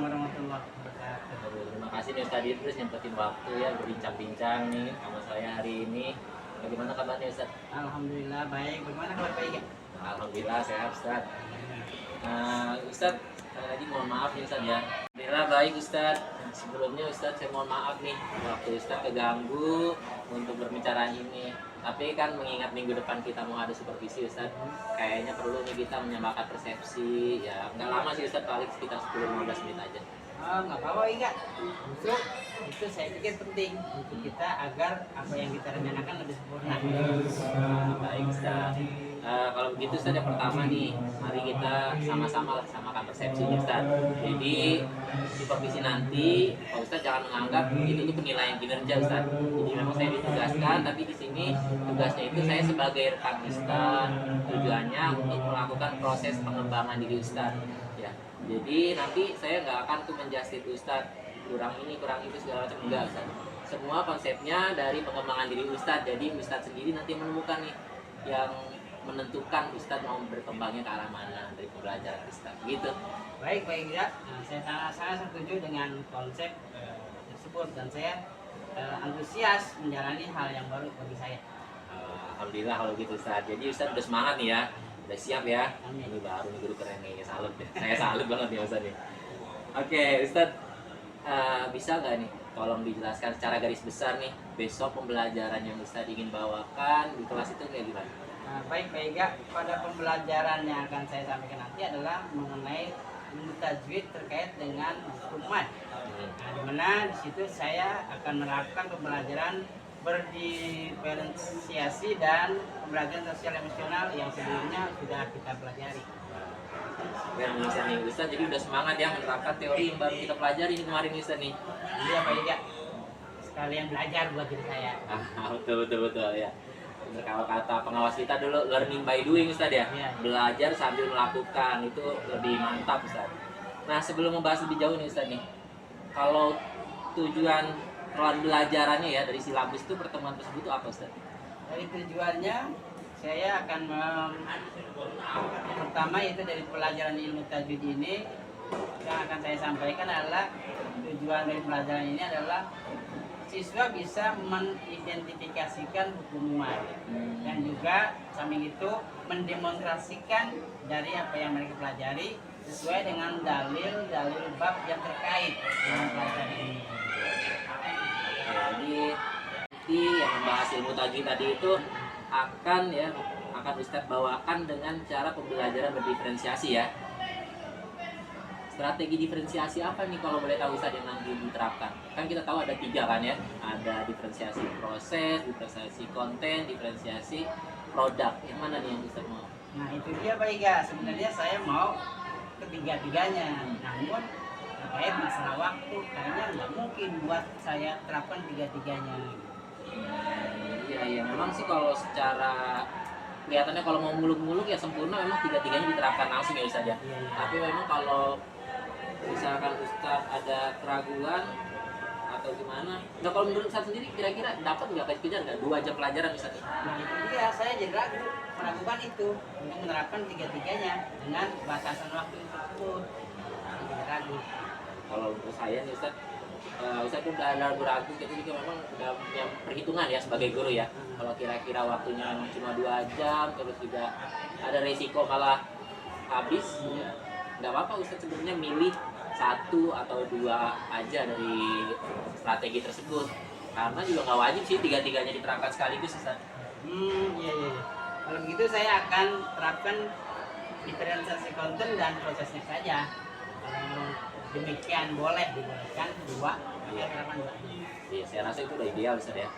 warahmatullahi wabarakatuh. Aduh, terima kasih nih Ustadz Idris nyempetin waktu ya berbincang-bincang nih sama saya hari ini. Bagaimana kabarnya Ustadz? Alhamdulillah baik. Bagaimana kabar baik ya? Alhamdulillah sehat Ustadz. Ustadz, sekali lagi mohon maaf nih Ustadz ya. Alhamdulillah baik Ustadz. Sebelumnya Ustadz saya mohon maaf nih waktu Ustadz keganggu untuk berbicara ini. Tapi kan mengingat minggu depan kita mau ada supervisi Ustadz, kayaknya perlu nih kita menyamakan persepsi. Ya nggak lama sih Ustadz, paling sekitar 10-15 menit aja. Oh, nggak apa-apa enggak. Justru itu saya pikir penting untuk kita agar apa yang kita rencanakan lebih sempurna. Baik Ustadz. Kalau begitu Ustadz, yang pertama nih, mari kita sama-sama samakan persepsinya Ustadz. Jadi supervisi nanti, Pak Ustadz jangan menganggap itu tuh penilaian kinerja Ustadz. Jadi memang saya ditugaskan, tapi di sini tugasnya itu saya sebagai rekan Ustadz. Tujuannya untuk melakukan proses pengembangan diri Ustadz. Ya, jadi nanti saya nggak akan tuh menjustif Ustadz kurang ini, kurang itu segala macam, enggak Ustadz. Semua konsepnya dari pengembangan diri Ustadz. Jadi Ustadz sendiri nanti menemukan nih yang menentukan Ustadz mau berkembangnya ke arah mana dari pembelajaran Ustadz gitu. Baik ya. Nah, saya sangat setuju dengan konsep tersebut dan saya antusias menjalani hal yang baru bagi saya. Alhamdulillah kalau gitu Ustadz. Jadi Ustadz udah semangat nih ya, udah siap ya. Amin. Ini baru nih guru keren nih, salut deh. Saya salut banget nih Ustadz nih. Oke Ustadz, bisa nggak nih tolong dijelaskan secara garis besar nih besok pembelajaran yang Ustadz ingin bawakan di kelas itu kayak gimana? Baik ya. Pada pembelajaran yang akan saya sampaikan nanti adalah mengenai ilmu tajwid terkait dengan hukuman. Nah, di mana di situ saya akan menerapkan pembelajaran berdiferensiasi dan pembelajaran sosial emosional yang sebelumnya sudah kita pelajari. Biar bisa nih Ustadz, jadi udah semangat ya menerapkan teori yang baru kita pelajari ini kemarin Ustadz nih. Iya ya. Sekalian belajar buat diri saya. Betul ya. Kalau kata pengawas kita dulu, learning by doing Ustadz ya. Iya. Belajar sambil melakukan, itu lebih mantap Ustadz. Nah sebelum membahas lebih jauh nih Ustadz nih, kalau tujuan pelajarannya ya dari silabus itu pertemuan tersebut itu apa Ustadz? Dari tujuannya saya akan pertama itu dari pelajaran ilmu tajwid ini yang akan saya sampaikan adalah tujuan dari pelajaran ini adalah siswa bisa mengidentifikasikan hukuman dan juga samping itu mendemonstrasikan dari apa yang mereka pelajari sesuai dengan dalil bab yang terkait dengan pelajaran ini. Jadi nanti yang membahas ilmu tajwid tadi itu akan Ustadz bawakan dengan cara pembelajaran berdiferensiasi ya. Strategi diferensiasi apa nih kalau boleh tahu Ustadz yang nanti diterapkan? Kan kita tahu ada 3 kan ya, ada diferensiasi proses, diferensiasi konten, diferensiasi produk. Yang mana nih yang Ustadz mau? Nah itu dia baik ya, sebenarnya saya mau ketiga-tiganya, namun terkait masalah waktu kayaknya nggak mungkin buat saya terapkan tiga-tiganya. Iya memang sih kalau secara kelihatannya kalau mau muluk-muluk ya sempurna memang tiga-tiganya diterapkan langsung ya Ustadz ya. Iya. Tapi memang kalau misalkan Ustadz ada keraguan atau gimana, nah kalau menurut Ustadz sendiri kira-kira dapat nggak kejar nggak 2 jam pelajaran Ustadz? Nah itu dia, saya jadi meragukan itu untuk menerapkan tiga-tiganya dengan batasan waktu tersebut. Saya jadi ragu. Kalau untuk saya nih Ustadz tuh udah ragu-ragu gitu juga memang udah punya perhitungan ya sebagai guru ya. Kalau kira-kira waktunya memang cuma 2 jam terus juga ada resiko malah habis, ya nggak apa-apa Ustadz sebenarnya milih 1 atau 2 aja dari strategi tersebut, karena juga nggak wajib sih tiga-tiganya diterapkan sekaligus Ustadz. Iya. Kalau begitu saya akan terapkan diferensiasi konten dan prosesnya saja. Kalau demikian dibolehkan 2, saya terapkan 2. Iya, saya rasa itu udah ideal Ustadz ya.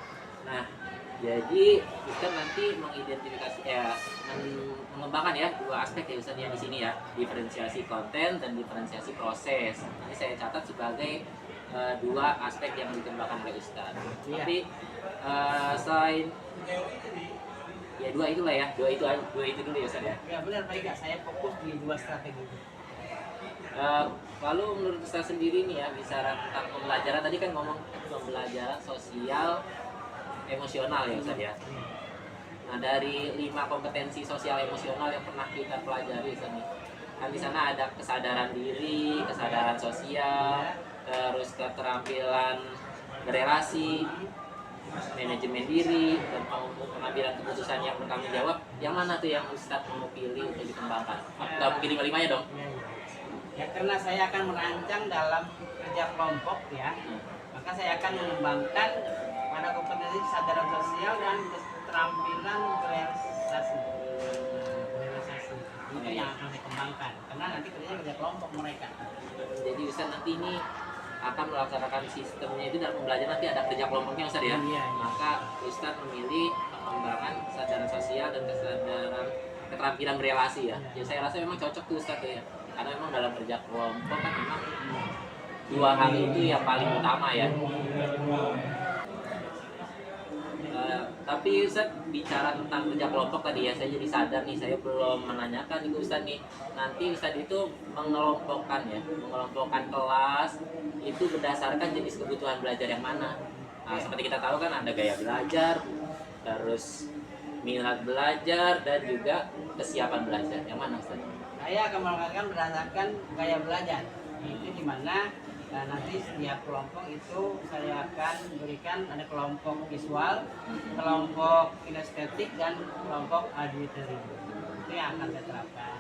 Nah, jadi Ustadz nanti mengidentifikasi mengembangkan ya 2 aspek ya Ustadz ya di sini ya, diferensiasi konten dan diferensiasi proses. Ini saya catat sebagai 2 aspek yang dikembangkan oleh Ustadz. Iya. Tapi selain ya 2 itulah ya, 2 itu dulu ya Ustadz ya. Ya benar baik ya, saya fokus di 2 strategi itu. Lalu menurut Ustadz sendiri nih ya, bicara tentang pembelajaran tadi kan ngomong pembelajaran sosial emosional ya Ustadz ya. Nah dari 5 kompetensi sosial emosional yang pernah kita pelajari Ustadz nih, kan di sana ada kesadaran diri, kesadaran sosial, terus keterampilan berrelasi, manajemen diri, dan pengambilan keputusan yang bertanggung jawab. Yang mana tuh yang Ustadz mau pilih untuk dikembangkan? Nggak mungkin lima-limanya dong? Ya, karena saya akan merancang dalam kerja kelompok ya, maka saya akan mengembangkan pada kompetensi kesadaran sosial dan keterampilan berrealisasi. Itu yang akan saya kembangkan, karena nanti kerja kelompok mereka. Jadi Ustadz nanti ini akan melaksanakan sistemnya itu dalam pembelajaran, nanti ada kerja kelompoknya Ustadz ya? Iya. Maka Ustadz memilih pengembangan kesadaran sosial dan kesadaran keterampilan berrelasi ya. Ya saya rasa memang cocok tuh Ustadz ya, karena memang dalam kerja kelompok kan memang dua hal itu yang paling utama ya. Tapi Ustadz bicara tentang kerja kelompok tadi ya, saya jadi sadar nih, saya belum menanyakan nih Ustadz nih, nanti Ustadz itu mengelompokkan kelas itu berdasarkan jenis kebutuhan belajar yang mana. Nah, seperti kita tahu kan ada gaya belajar, terus minat belajar, dan juga kesiapan belajar. Yang mana Ustadz? Saya akan melakukan berdasarkan gaya belajar. Itu dimana nanti setiap kelompok itu saya akan berikan, ada kelompok visual, kelompok kinestetik, dan kelompok auditory. Itu yang akan saya terapkan.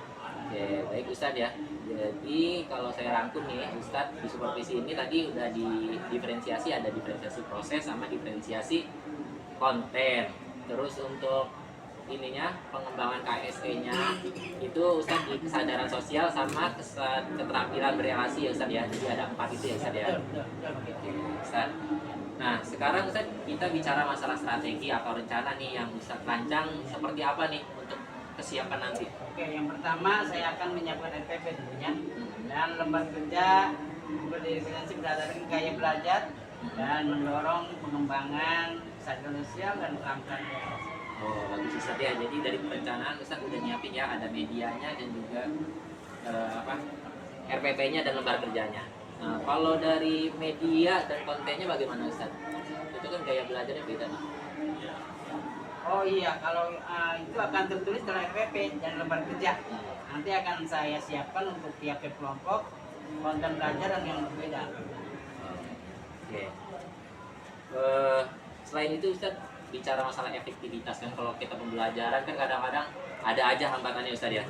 Oke, baik Ustadz ya. Jadi kalau saya rangkum nih Ustadz, di supervisi ini tadi udah diferensiasi, ada diferensiasi proses sama diferensiasi konten. Terus untuk ininya pengembangan KSE-nya itu Ustadz di kesadaran sosial sama keterampilan berrelasi ya Ustadz ya. Jadi ada 4 itu ya Ustadz ya. Oke, Ustadz. Nah sekarang Ustadz kita bicara masalah strategi atau rencana nih yang Ustadz rancang seperti apa nih untuk kesiapan nanti. Oke, yang pertama saya akan menyiapkan RPP tentunya, dan lembar kerja berdefinisi berdasarkan gaya belajar dan mendorong pengembangan kesadaran sosial dan keterampilan berrelasi. Oh bagus Ustadz ya, jadi dari perencanaan Ustadz udah nyiapin ya, ada medianya dan juga RPP-nya dan lembar kerjanya. Nah kalau dari media dan kontennya bagaimana Ustadz? Itu kan gaya belajarnya beda nih. Oh iya, kalau itu akan tertulis dalam RPP dan lembar kerja. Nanti akan saya siapkan untuk tiap-tiap kelompok konten belajar yang berbeda. Oke. Selain itu Ustadz, bicara masalah efektivitas kan, kalau kita pembelajaran kan kadang-kadang ada aja hambatannya Ustadz ya.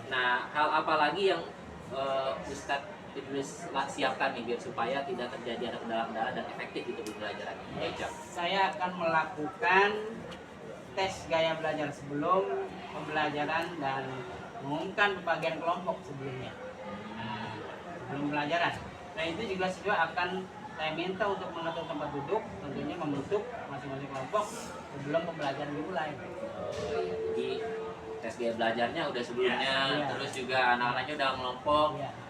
Nah hal apa lagi yang Ustadz Idris siapkan nih biar supaya tidak terjadi ada kendala-kendala dan efektif itu pembelajaran? Saya akan melakukan tes gaya belajar sebelum pembelajaran dan mengumumkan pembagian kelompok sebelumnya, sebelum pembelajaran. Nah itu juga akan saya minta untuk mengatur tempat duduk, tentunya membentuk masing-masing kelompok sebelum pembelajaran dimulai. Jadi tes gaya belajarnya udah sebelumnya, terus juga anak-anaknya udah ngelompok,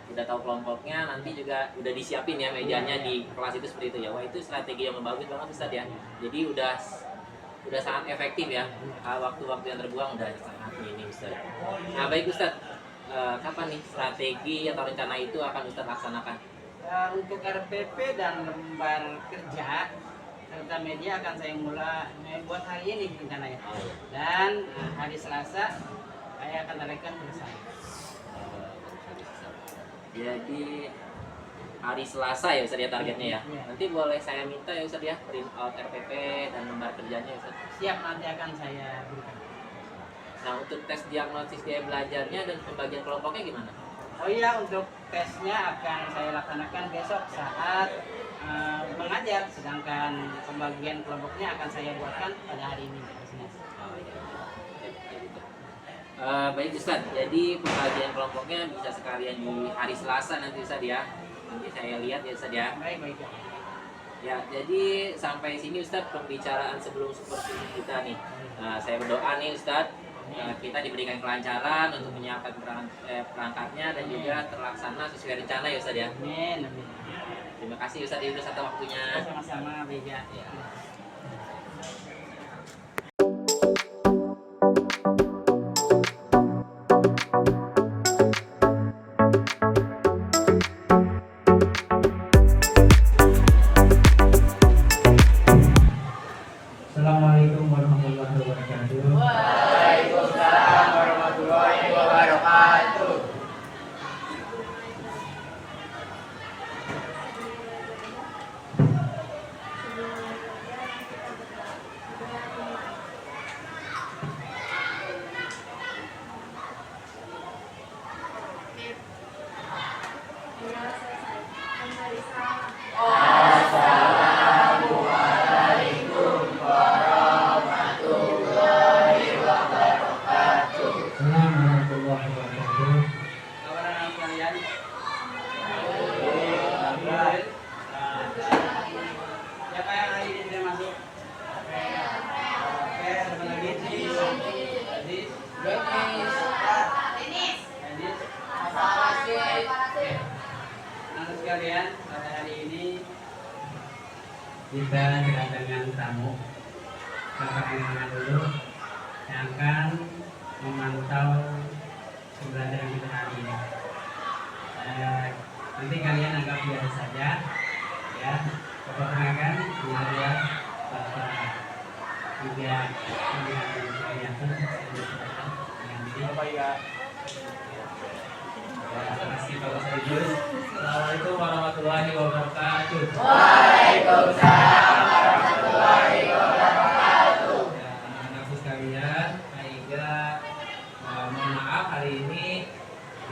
udah tahu kelompoknya, nanti juga udah disiapin ya mejanya di kelas itu seperti itu ya. Wah itu strategi yang bagus banget Ustadz ya. Jadi udah sangat efektif ya. Waktu-waktu yang terbuang udah sangat minim Ustadz. Nah baik Ustadz, kapan nih strategi atau rencana itu akan Ustadz laksanakan? Untuk RPP dan lembar kerja serta media akan saya mulai buat hari ini rencananya, dan hari Selasa saya akan tarik selesai. Jadi hari Selasa ya Ustadz ya targetnya ya. Nanti boleh saya minta ya Ustadz ya print out RPP dan lembar kerjanya ya Ustadz. Siap, nanti akan saya berikan. Nah untuk tes diagnosis gaya belajarnya dan pembagian kelompoknya gimana? Oh iya, untuk tesnya akan saya laksanakan besok saat mengajar, sedangkan pembagian kelompoknya akan saya buatkan pada hari ini. Baik Ustadz, jadi pembagian kelompoknya bisa sekalian di hari Selasa nanti Ustadz ya. Nanti saya lihat ya Ustadz ya. Baik. Ya, jadi sampai sini Ustadz pembicaraan sebelum supervisi kita nih. Saya berdoa nih Ustadz, kita diberikan kelancaran untuk menyiapkan perangkatnya dan juga terlaksana sesuai rencana ya Ustadz ya. Amin. Terima kasih Ustadz Idris atas waktunya. Sama-sama Beja. Ya. Assalamualaikum warahmatullahi wabarakatuh. Waalaikumsalam warahmatullahi wabarakatuh. hari ini kita kedatangan tamu perkenalkan dulu yang akan memantau pembelajaran kita hari ini. Nanti kalian anggap biasa saja, ya. Perkenalkan, ini adalah Bapak Tiga Assalamualaikum warahmatullahi wabarakatuh. Waalaikumsalam warahmatullahi wabarakatuh. Ya, anak-anakku sekalian, Aiga mohon maaf hari ini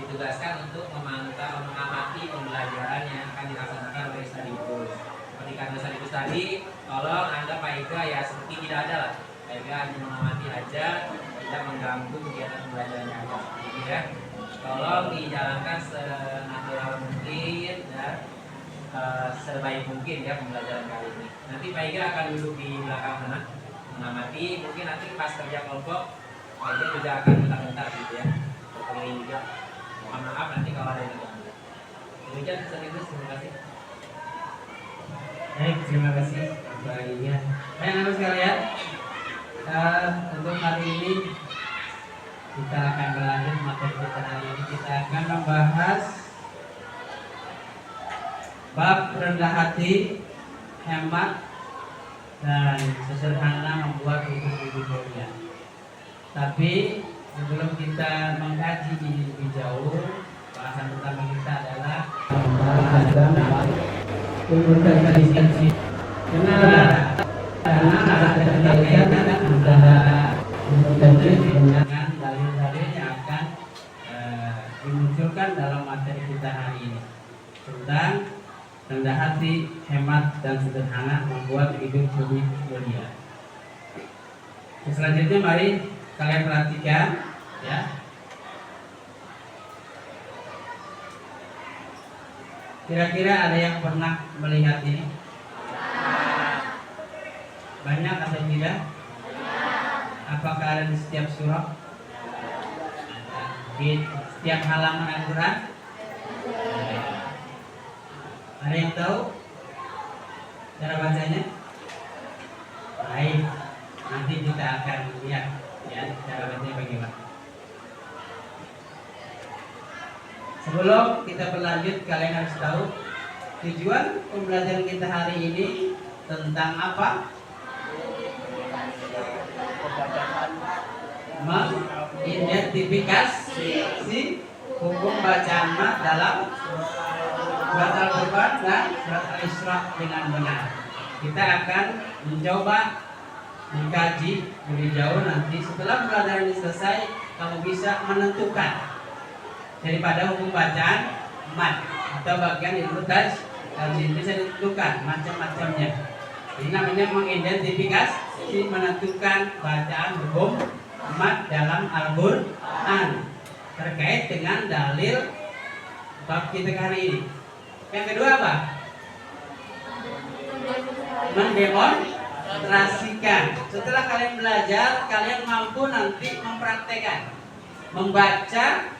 ditugaskan untuk memantau, mengamati pembelajaran yang akan dilaksanakan oleh Stadikus. Seperti kata Stadikus tadi, tolong Anda Pak Iga ya seperti tidak ada lah. Pak Iga hanya mengamati aja, tidak mengganggu kegiatan pembelajarannya aja. Jadi ya, tolong dijalankan senatural mungkin dan sebaik mungkin ya pembelajaran kali ini. Nanti Pak Iga akan duduk di belakang sana mengamati. Mungkin nanti pas kerja kelompok Pak Iga juga akan bentar-bentar gitu ya, berkeliling juga. Mohon maaf nanti kalau ada yang terganggu. Demikian sekaligus, terima kasih. Baik, terima kasih Mbak Iga. Baik, anak sekalian, untuk hari ini kita akan berlanjut materi kita hari ini. Kita akan membahas bab rendah hati, hemat, dan sederhana membuat hidup mulia. Tapi sebelum kita mengkaji ini lebih jauh, bahasan pertama kita adalah karena ada terkaitan antara dengan dalil-dalil yang akan dimunculkan dalam materi kita hari ini tentang rendah hati, hemat, dan sederhana membuat hidup lebih mulia. Selanjutnya mari kalian perhatikan ya. Kira-kira ada yang pernah melihat ini? Banyak atau tidak? Apakah ada di setiap surah? Di setiap halaman Al-Quran? Ada yang tahu cara bacanya? Baik, nanti kita akan lihat ya cara bacanya bagaimana. Sebelum kita berlanjut, kalian harus tahu tujuan pembelajaran kita hari ini tentang apa? Mengidentifikasi hukum bacaan mat dalam surat Al-Quran dan surat Al-Isra dengan benar. Kita akan mencoba mengkaji lebih jauh nanti. Setelah pembelajaran ini selesai, kamu bisa menentukan daripada hukum bacaan mat atau bagian ilmu tajwid bisa ditentukan macam-macamnya. Ini namanya mengidentifikasi, menentukan bacaan hukum mat dalam Al-Quran terkait dengan dalil bab kita kali ini. Yang kedua apa? Mendemonstrasikan. Setelah kalian belajar, kalian mampu nanti mempraktekkan, membaca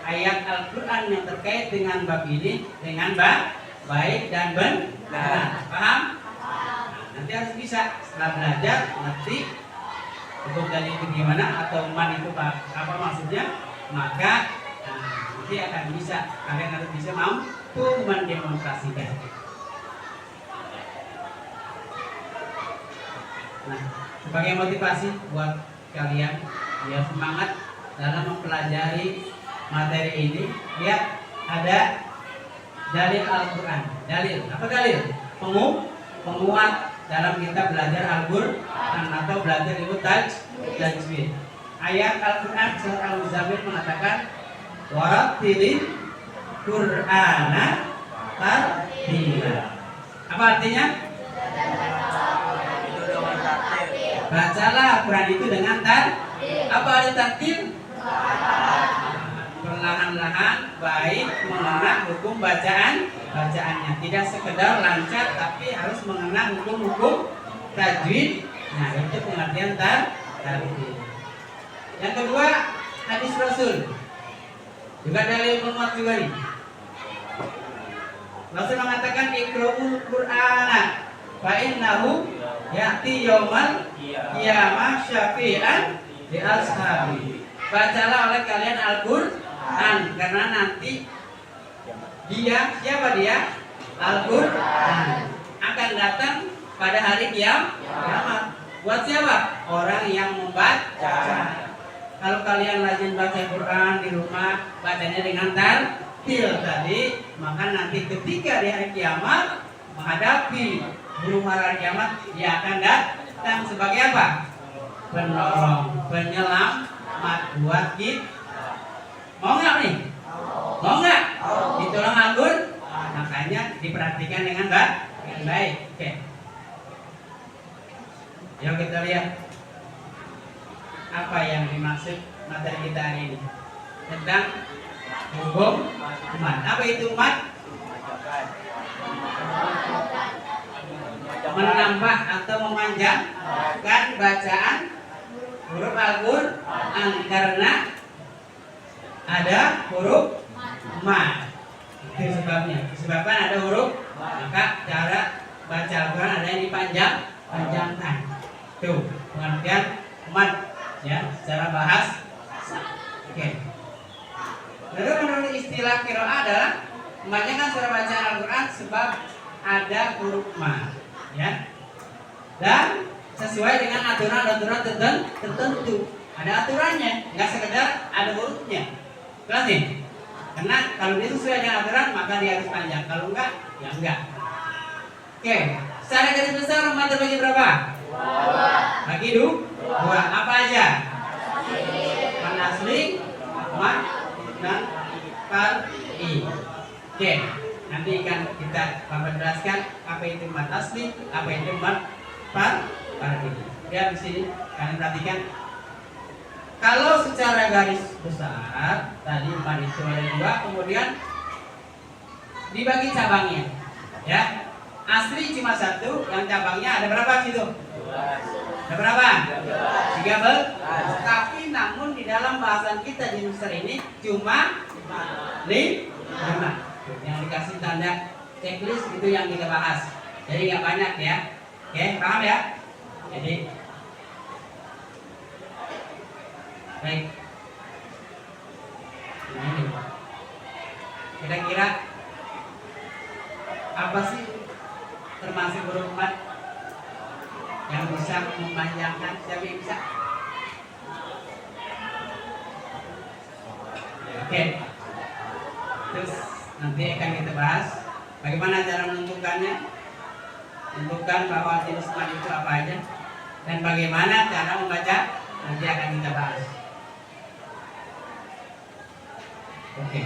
ayat Al-Quran yang terkait dengan bab ini dengan baik dan benar. Paham? Nanti harus bisa setelah belajar ngerti hukum tadi itu gimana atau man itu apa maksudnya, maka nanti akan bisa, kalian harus bisa mampu mendemonstrasikan. Nah, sebagai motivasi buat kalian biar semangat dalam mempelajari materi ini, lihat ada dalil Al-Quran. Dalil, apa dalil? Penguat dalam kita belajar Al-Quran atau belajar ilmu tajwid. Ayat Al-Quran surat Al-Muzammil mengatakan warattilil Qur'ana tartila. Apa artinya? Bacalah Quran itu dengan apa arti tartil? Perlahan-lahan baik mengenal hukum bacaannya, tidak sekedar lancar tapi harus mengenal hukum tajwid. Nah, itu pengertian tartil. Yang kedua, hadis Rasul juga dalil penguat juga nih. Rasul mengatakan iqra'ul Qur'ana fa innahu ya'ti yaumal qiyamah syafi'an li ashabi. Bacalah oleh kalian Al-Qur'an karena nanti siapa dia? Al-Qur'an akan datang pada hari kiamat. Buat siapa? Orang yang membaca. Kalau kalian rajin baca Quran di rumah, bacanya dengan tartil tadi, maka nanti ketika di hari kiamat menghadapi burung hari kiamat, dia akan datang sebagai apa? Penolong, penyelamat buat kita. Mau nggak nih? Mau nggak? Ditolong anggur? Makanya diperhatikan dengan baik. Oke. Yuk kita lihat apa yang dimaksud materi kita hari ini tentang hukum umat. Apa itu umat? Menambah atau memanjangkan bacaan huruf Al-Qur'an karena ada huruf mat. Itu sebabnya. Disebabkan ada huruf, maka cara baca Al-Qur'an ada yang dipanjangkan. Tuh, pengertian umat ya secara bahas. Oke. Lalu menurut istilah qiraah adalah memanjangkan suara bacaan Al-Qur'an sebab ada huruf ma, ya. Dan sesuai dengan aturan-aturan tertentu. Ada aturannya, nggak sekedar ada hurufnya. Jelas nih? Karena kalau dia sesuai dengan aturan maka dia harus panjang. Kalau enggak, ya enggak. Oke. Secara garis besar umat terbagi berapa? Bagi dua. Apa aja? Asli, mat, dan far'i. Oke, nanti akan kita jelaskan apa itu mat asli, apa itu mat far'i. Ya di sini kalian perhatikan. Kalau secara garis besar tadi mat itu ada dua, kemudian dibagi cabangnya. Ya, asli cuma satu, yang cabangnya ada berapa situ? Ada berapa? 13. Tapi namun di dalam bahasan kita di Mister ini cuma 5. Yang dikasih tanda checklist itu yang kita bahas. Jadi nggak banyak ya. Oke, paham ya? Jadi baik. Ini kira-kira apa sih termasuk huruf mat yang bisa memanjangkan? Siapa yang bisa? Oke. Terus nanti akan kita bahas bagaimana cara menentukannya, tentukan bahwa jenis mat itu apa aja, dan bagaimana cara membaca, nanti akan kita bahas. Oke.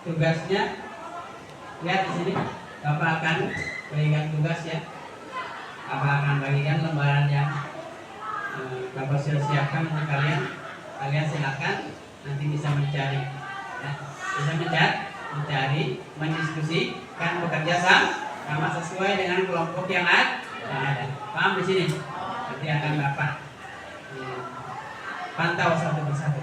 Tugasnya lihat di sini, Bapak akan berikan tugas ya. Bapak akan bagikan lembaran yang Bapak sudah siapkan untuk kalian. Kalian silakan nanti bisa mencari, ya. Bisa mencari, mendiskusikan, bekerja sama sesuai dengan kelompok yang ada. Paham di sini? Nanti akan Bapak pantau satu persatu.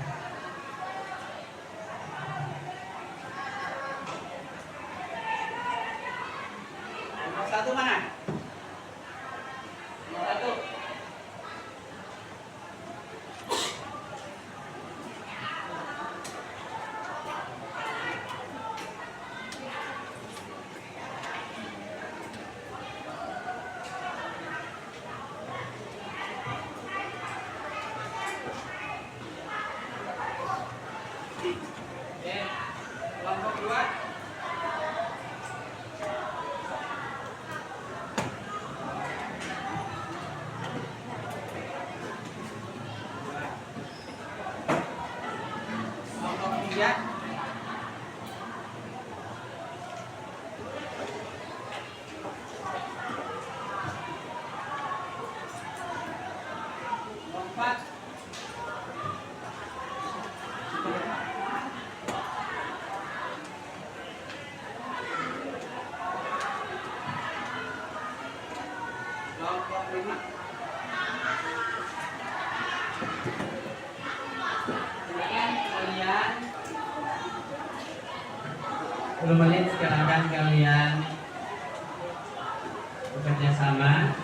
Satu mana? Satu. Oke, kelompok dua. Ya. Lompat. rumah. Silakan kalian 10 menit, silakan kalian bekerja sama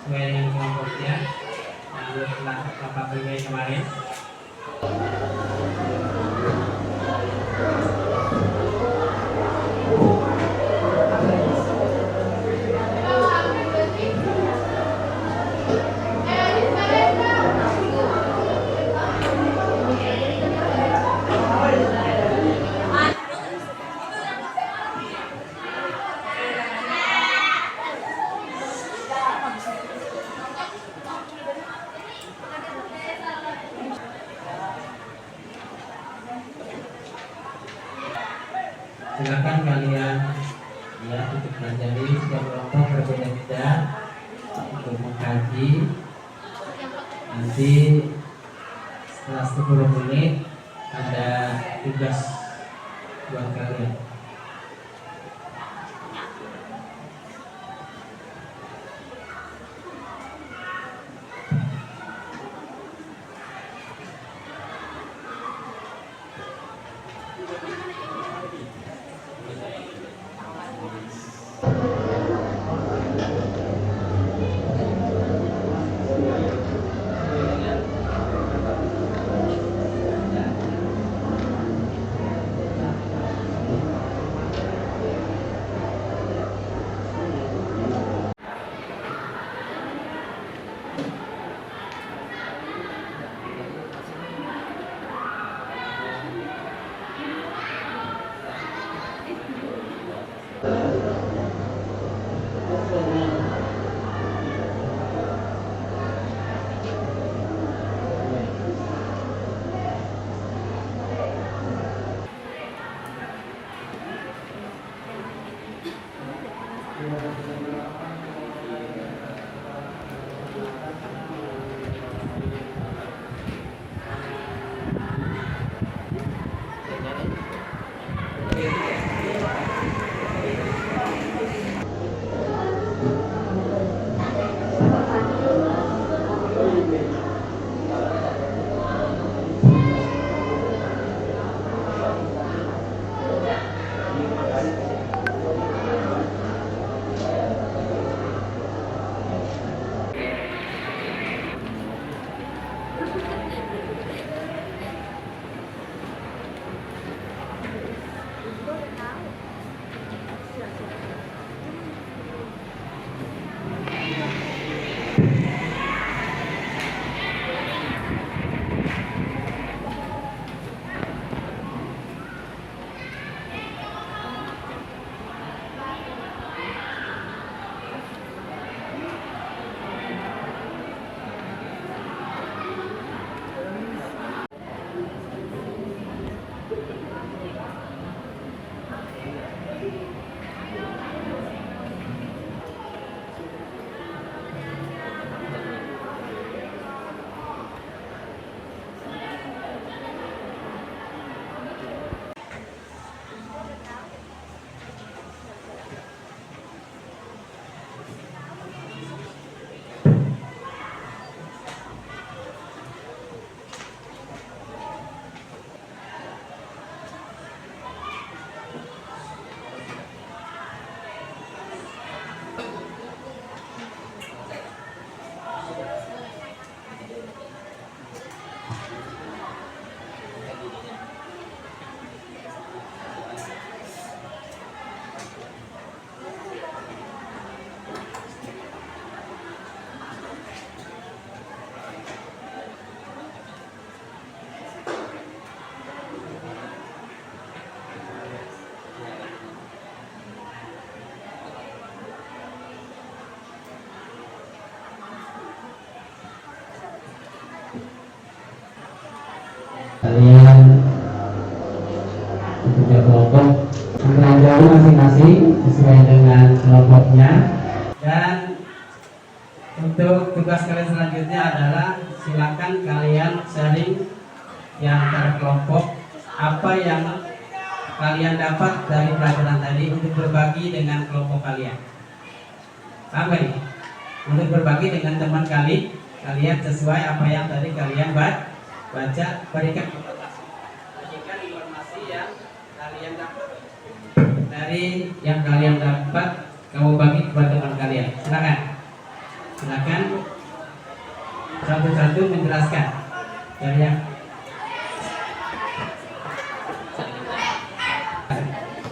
sesuai dengan kelompoknya yang telah Bapak beri kemarin. Silakan kalian untuk pelajari setiap kelompok berbeda-beda untuk mengkaji. Nanti setelah 10 menit ada tugas buat kalian. Kalian bekerja kelompok mempelajari masing-masing sesuai dengan kelompoknya. Dan untuk tugas kalian selanjutnya adalah silakan kalian sharing yang terkelompok apa yang kalian dapat dari pelajaran tadi untuk berbagi dengan kelompok kalian. Sampai untuk berbagi dengan teman kalian sesuai apa yang tadi kalian baca. Berikan informasi yang kalian dapat dari yang kalian dapat, kamu bagi kepada teman kalian. Silakan satu-satu menjelaskan dari yang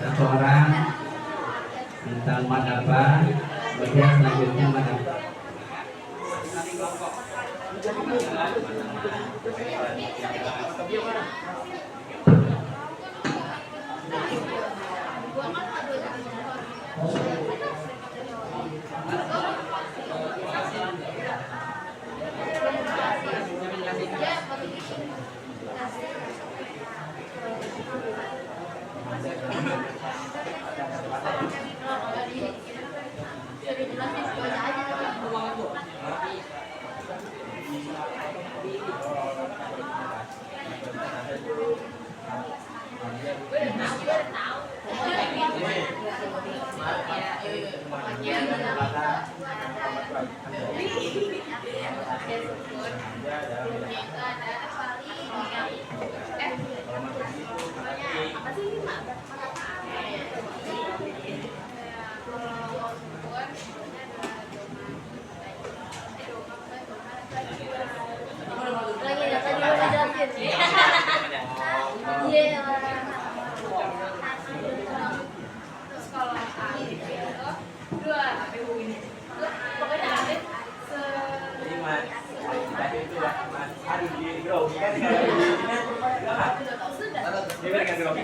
satu orang tentang apa, kemudian selanjutnya apa.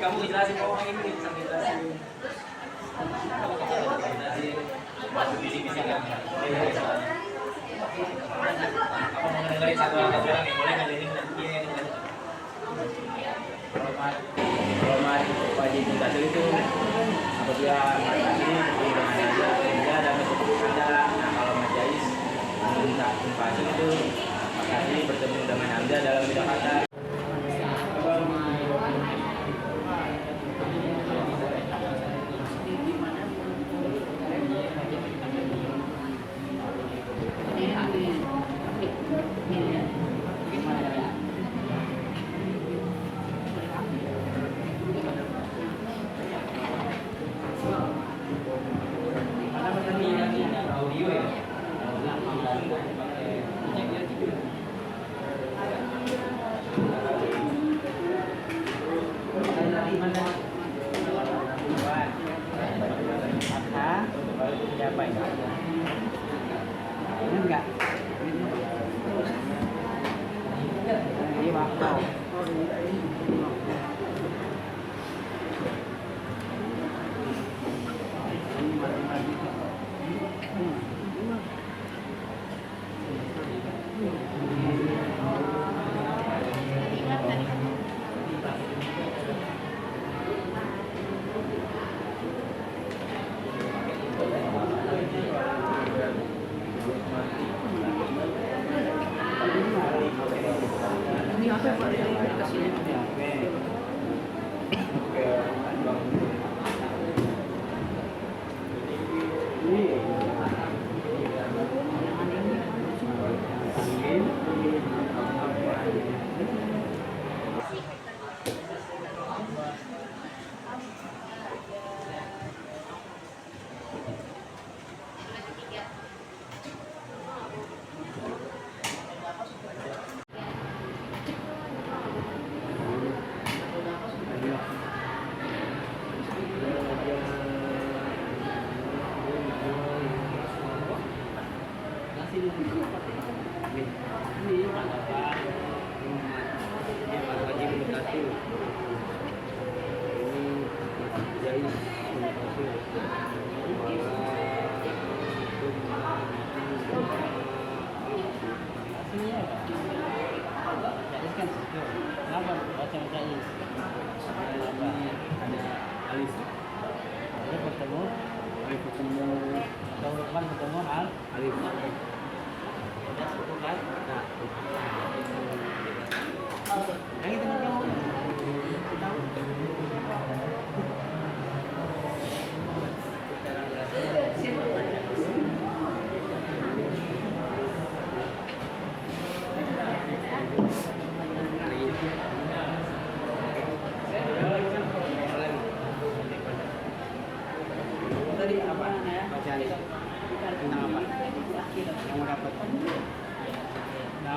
Kamu jelasin orang ini sambil jelasin. Masuk visi-visi kan. Kamu mau dengerin satu orang nih, boleh ngelirin nanti Kalau wajib mutasi itu apabila ini dia ada nah kalau majais minta invasi itu makasih bertemu dengan Anda dalam bidang kata.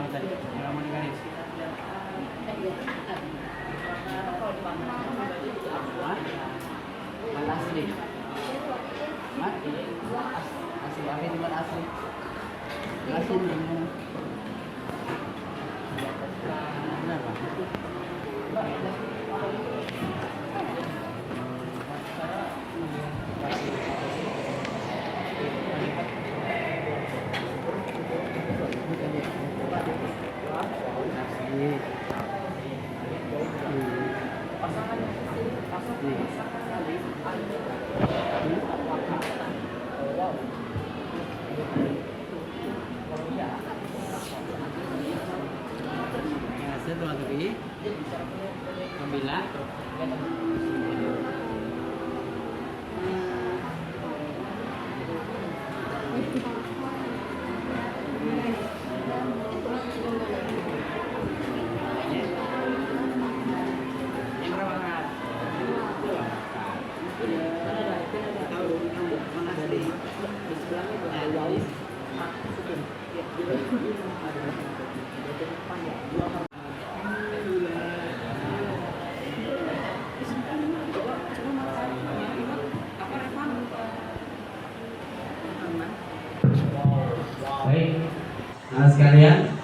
halaman tadi? Halaman di garis. Hah? Mana asli? Hah? Asli, akhir di mana asli? Asli di mana? Kenapa? Apabila baik, sekalian,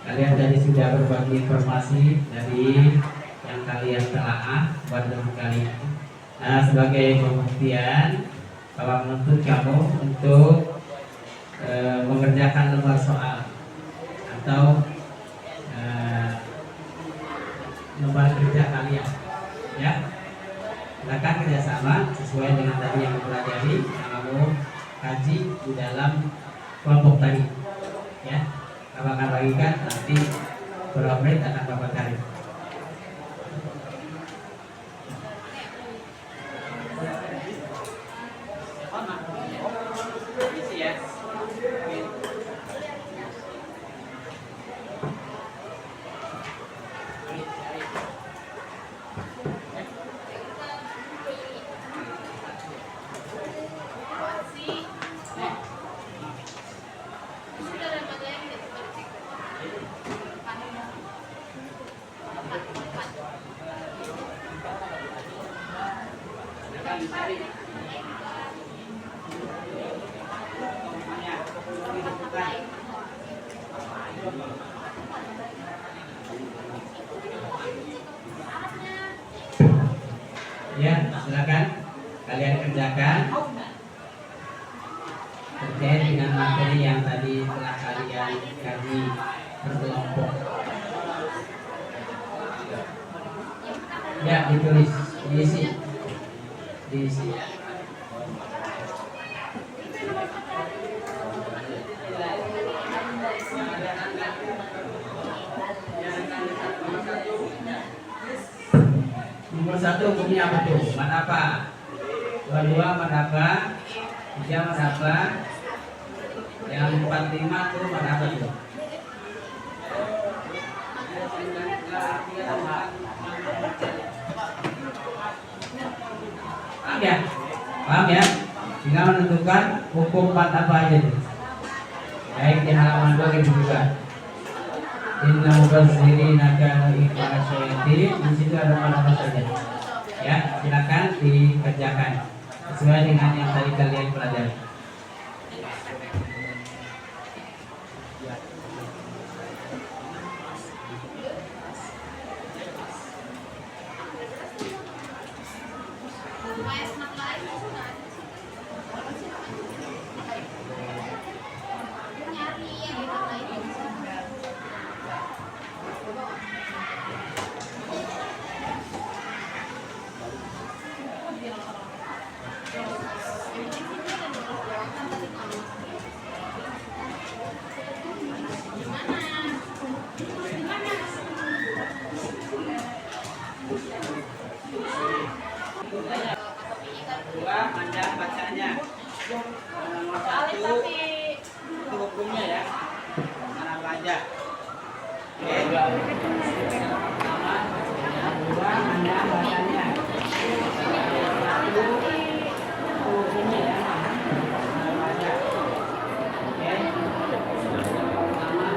kalian tadi sudah berbagi informasi dari yang kalian telaah pada kali ini. Sebagai pembuktian bahwa menuntut kamu untuk mengerjakan lembar soal atau lembar kerja kalian, ya. Silakan kerjasama sesuai dengan tadi yang dipelajari yang kamu kaji di dalam kelompok tadi, ya. Kamu akan bagikan nanti berapa menit akan Bapak cari. Ya, silakan kalian kerjakan terkait dengan materi yang tadi telah kalian kaji berkelompok. Ya, ditulis, diisi. Nomor 1 hukumnya apa tuh? Apa? 22 apa? 3 apa? Yang 45 tuh apa tuh? Paham ya? Paham ya? Tinggal menentukan hukum apa aja tuh. Baik di halaman 2 gitu juga. Inna mubazzirina kanu ikhwana syayatin. Di situ ada apa saja. Ya, silakan dikerjakan sesuai dengan yang tadi kalian pelajari. Dua, panjang bacanya. Nomor 1 itu hukumnya ya. Mana aja. Oke. Pertama, yang 2 panjang bacanya. 1 itu hukumnya ya. Mana aja. Oke. Pertama,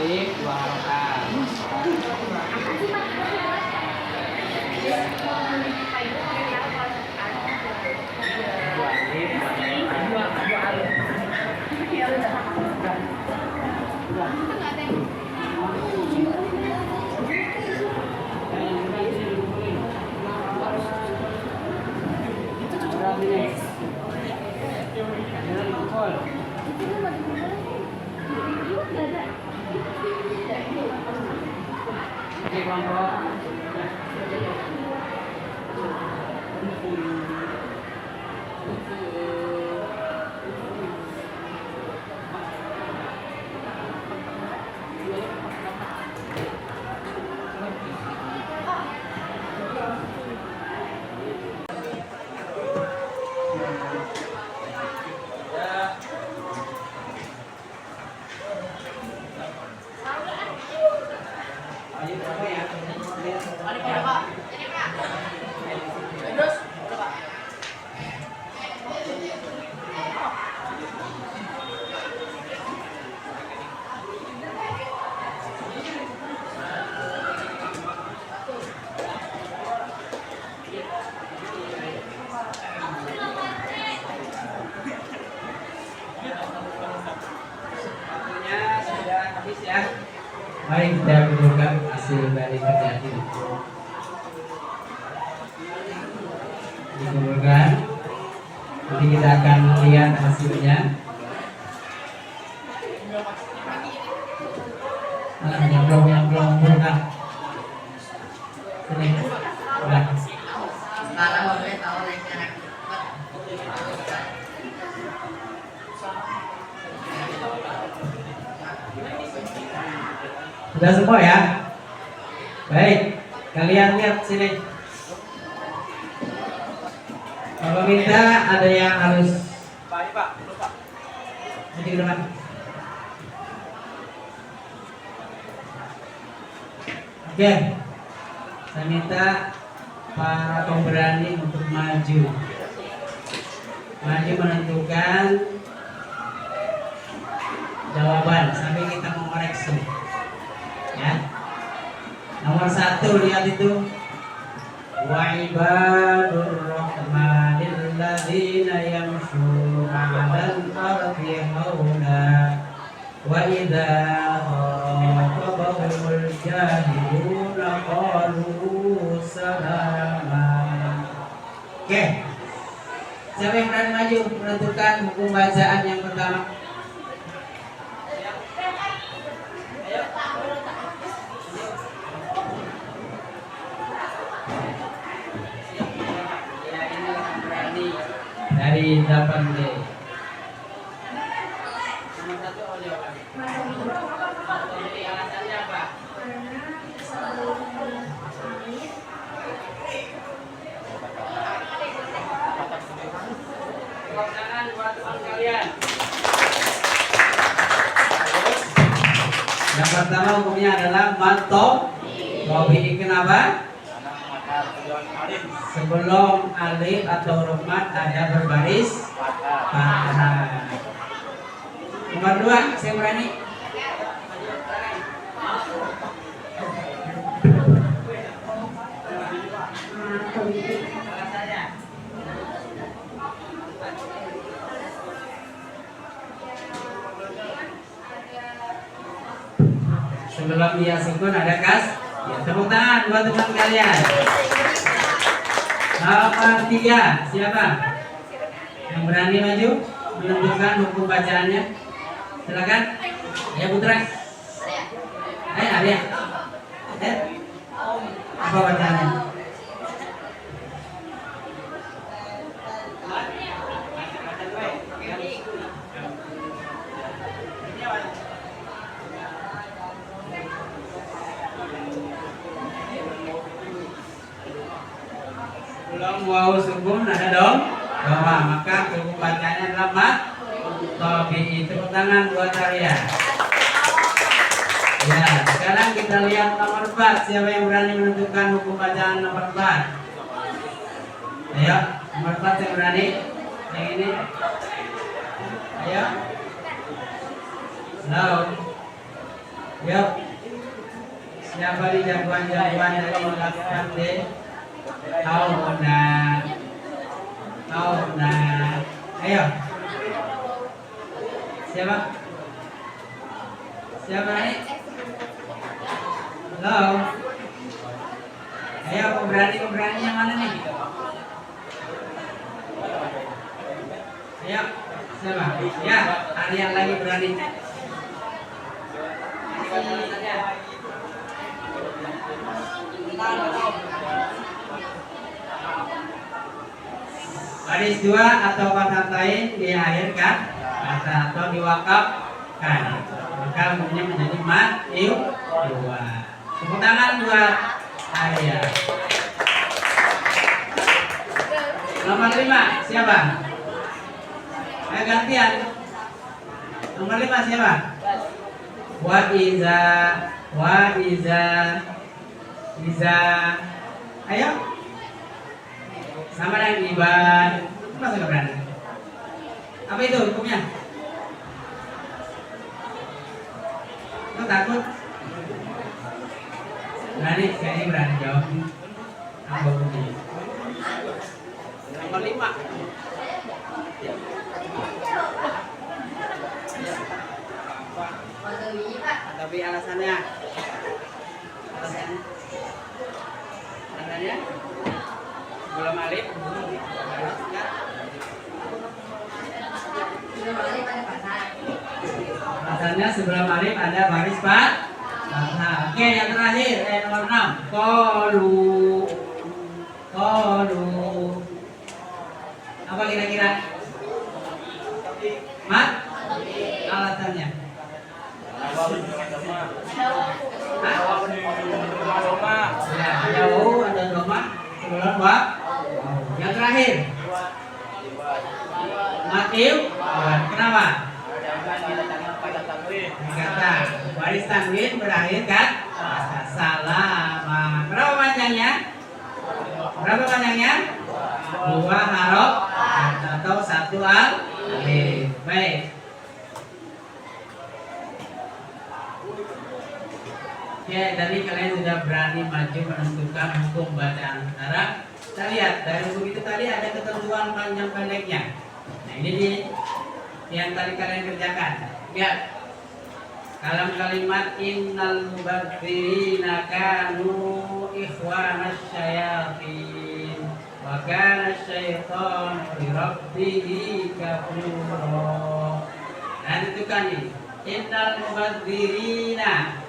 alif dua harokat. Dua alif dua Oke, kelompok. Waktunya sudah habis ya. Baik, kita kumpulkan hasil dari kerja ini. Dikumpulkan. Nanti kita akan lihat hasilnya. Yang belum kumpulkan. Sini. Udah. Sekarang boleh tahu linknya. Sudah semua ya? Baik, kalian lihat sini. Bapak minta ada yang harus Pak, lupa. nanti ke depan. Oke, saya minta para pemberani untuk maju menentukan jawaban sambil kita mengoreksi. Ya. Nomor 1 lihat itu. Wa ibadur rahmanil ladzina yamshuna 'alal ardi hauna wa idza khatabahumul jahiluna qalu salama. Oke. Siapa yang berani maju menentukan hukum bacaan yang pertama? Dari 8D. Nomor 1 oleh alasannya apa? Tepuk tangan buat teman kalian. Yang pertama hukumnya adalah mantap. Robi kenapa? Sebelum alif atau huruf mat ada berbaris fathah. Nomor 2, saya berani. Alasannya. Sebelum dia sukun ada kas. Ya, tepuk tangan buat teman kalian. Nomor 3, siapa? Yang berani maju menentukan hukum bacaannya? Silakan. Ya Putra. Arya. Apa bacaannya? Belum wawu sukun ada dong. Bahwa maka hukum bacanya adalah mat. Tobi, tepuk tangan buat Arya. Ya, sekarang kita lihat nomor 4. Siapa yang berani menentukan hukum bacaan nomor 4? Ayo, nomor 4 yang berani. Yang ini. Ayo. Slow. Yuk. Siapa di jagoan-jagoan dari melakukan deh? Tauna. Ayo. Siapa? Siapa ini? Halo. Ayo, pemberani yang mana nih? Ayo, siapa? Ya, ada yang lagi berani. Baris 2 atau kata-katain diakhirkan atau diwakafkan, maka hukumnya menjadi ma'il 2. Tepuk tangan buat ayah. Nomor 5 siapa? Ayo gantian. Nomor 5 siapa? Wa iza. Ayo. Sama dengan ibad. Masa nggak berani? Apa itu hukumnya? Lo takut? Berani? Kayaknya berani jawab. Apa hukumnya? Nomor 5. Tapi alasannya? Alasannya? Belum alif. Alasannya sebelum alif ada baris fathah. Oke, yang terakhir nomor 6. Qalu. Apa kira-kira? Mat? Alasannya? Ya, ada wawu, ada doma, sebelum wa. Yang terakhir, matil. Kenapa? Kata baris tanwin berakhir kan? Salama. Berapa panjangnya? 2 huruf atau 1 alif. Baik. Oke, tadi kalian sudah berani maju menentukan hukum bacaan Arab. Kita lihat dari buku itu tadi ada ketentuan panjang pendeknya. Nah ini yang tadi kalian kerjakan. Lihat dalam kalimat innal mubadzirina kanu ikhwanas syayatin wa kana syaitanu li rabbihi kafura. Nah tentukan ini innal mubadzirina.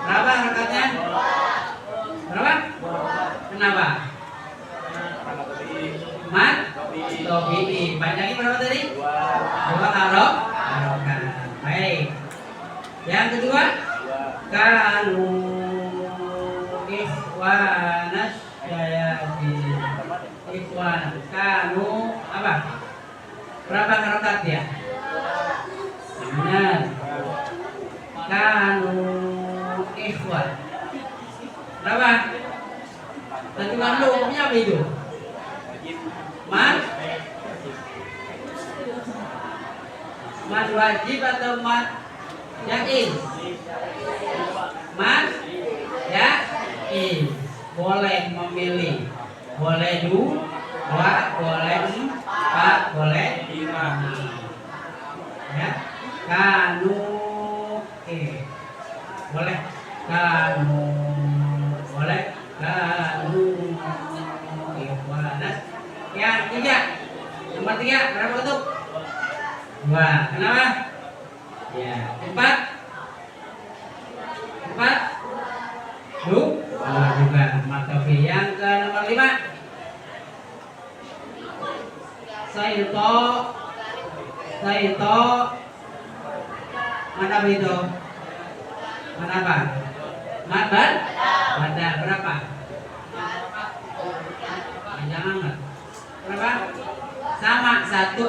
Berapa harokatnya? Berapa? Kenapa? Mat tobi'i. Panjangnya berapa tadi? 2 harokat. Baik. Yang kedua, kanu ikhwanas syayatin. Ikhwan. Kanu apa? Berapa harokat ya? Benar. Kanu ikhwan. Berapa? Tentukan lu hukumnya apa itu? Mat wajib atau mat yakin? Mat yakin. Boleh memilih. Boleh 2, boleh 4, boleh 5. Ya. Kanu boleh kanu boleh kanu ikhwanas. Yang 3. Nomor 3 berapa bentuk? 2. Kenapa? Ya. 4 juga. Maka yang ke nomor 5. Saito mana itu? Mana apa? Madan? Ada berapa? Jangan enggak? Berapa? Sama 1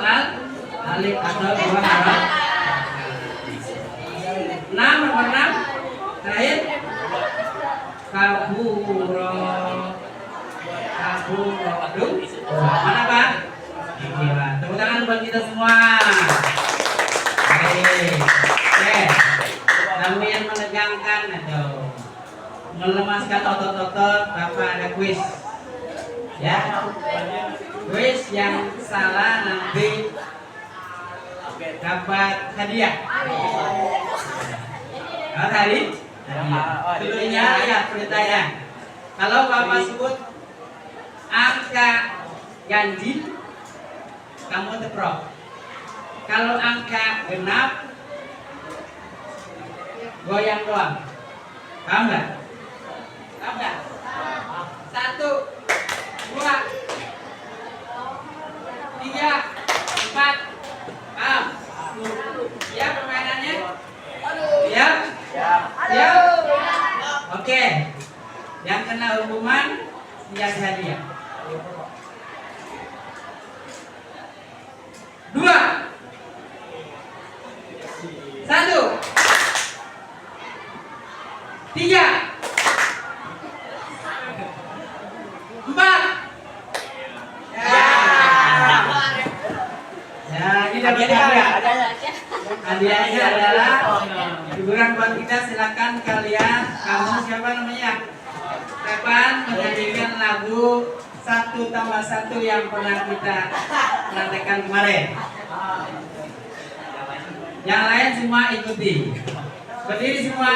alif atau 2 huruf. 6 nomor 6 terakhir kaburo. Aduh, mana Pak? Gila. Tepuk tangan buat kita semua. Oke. Namun menyenangkan atau melemaskan otot-otot, Bapak ada kuis. Ya. Kuis yang salah nanti dapat hadiah. Oh, tadi? Tentunya ya perintahnya. Kalau Bapak sebut angka ganjil, kamu teprok. Kalau angka genap, goyang doang. Paham nggak? Paham nggak? 1, 2, 3, 4. Paham? Ya permainannya? Ya? Ya? Oke. Yang kena hukuman siap hadiah. 2, 1, 3, 4. Ya, ini dapat hadiah. Hadiahnya adalah hiburan buat kita. Silakan kalian, kamu siapa namanya? Kapan menyanyikan lagu 1+1 yang pernah kita praktekkan kemarin. Yang lain semua ikuti. Berdiri semua,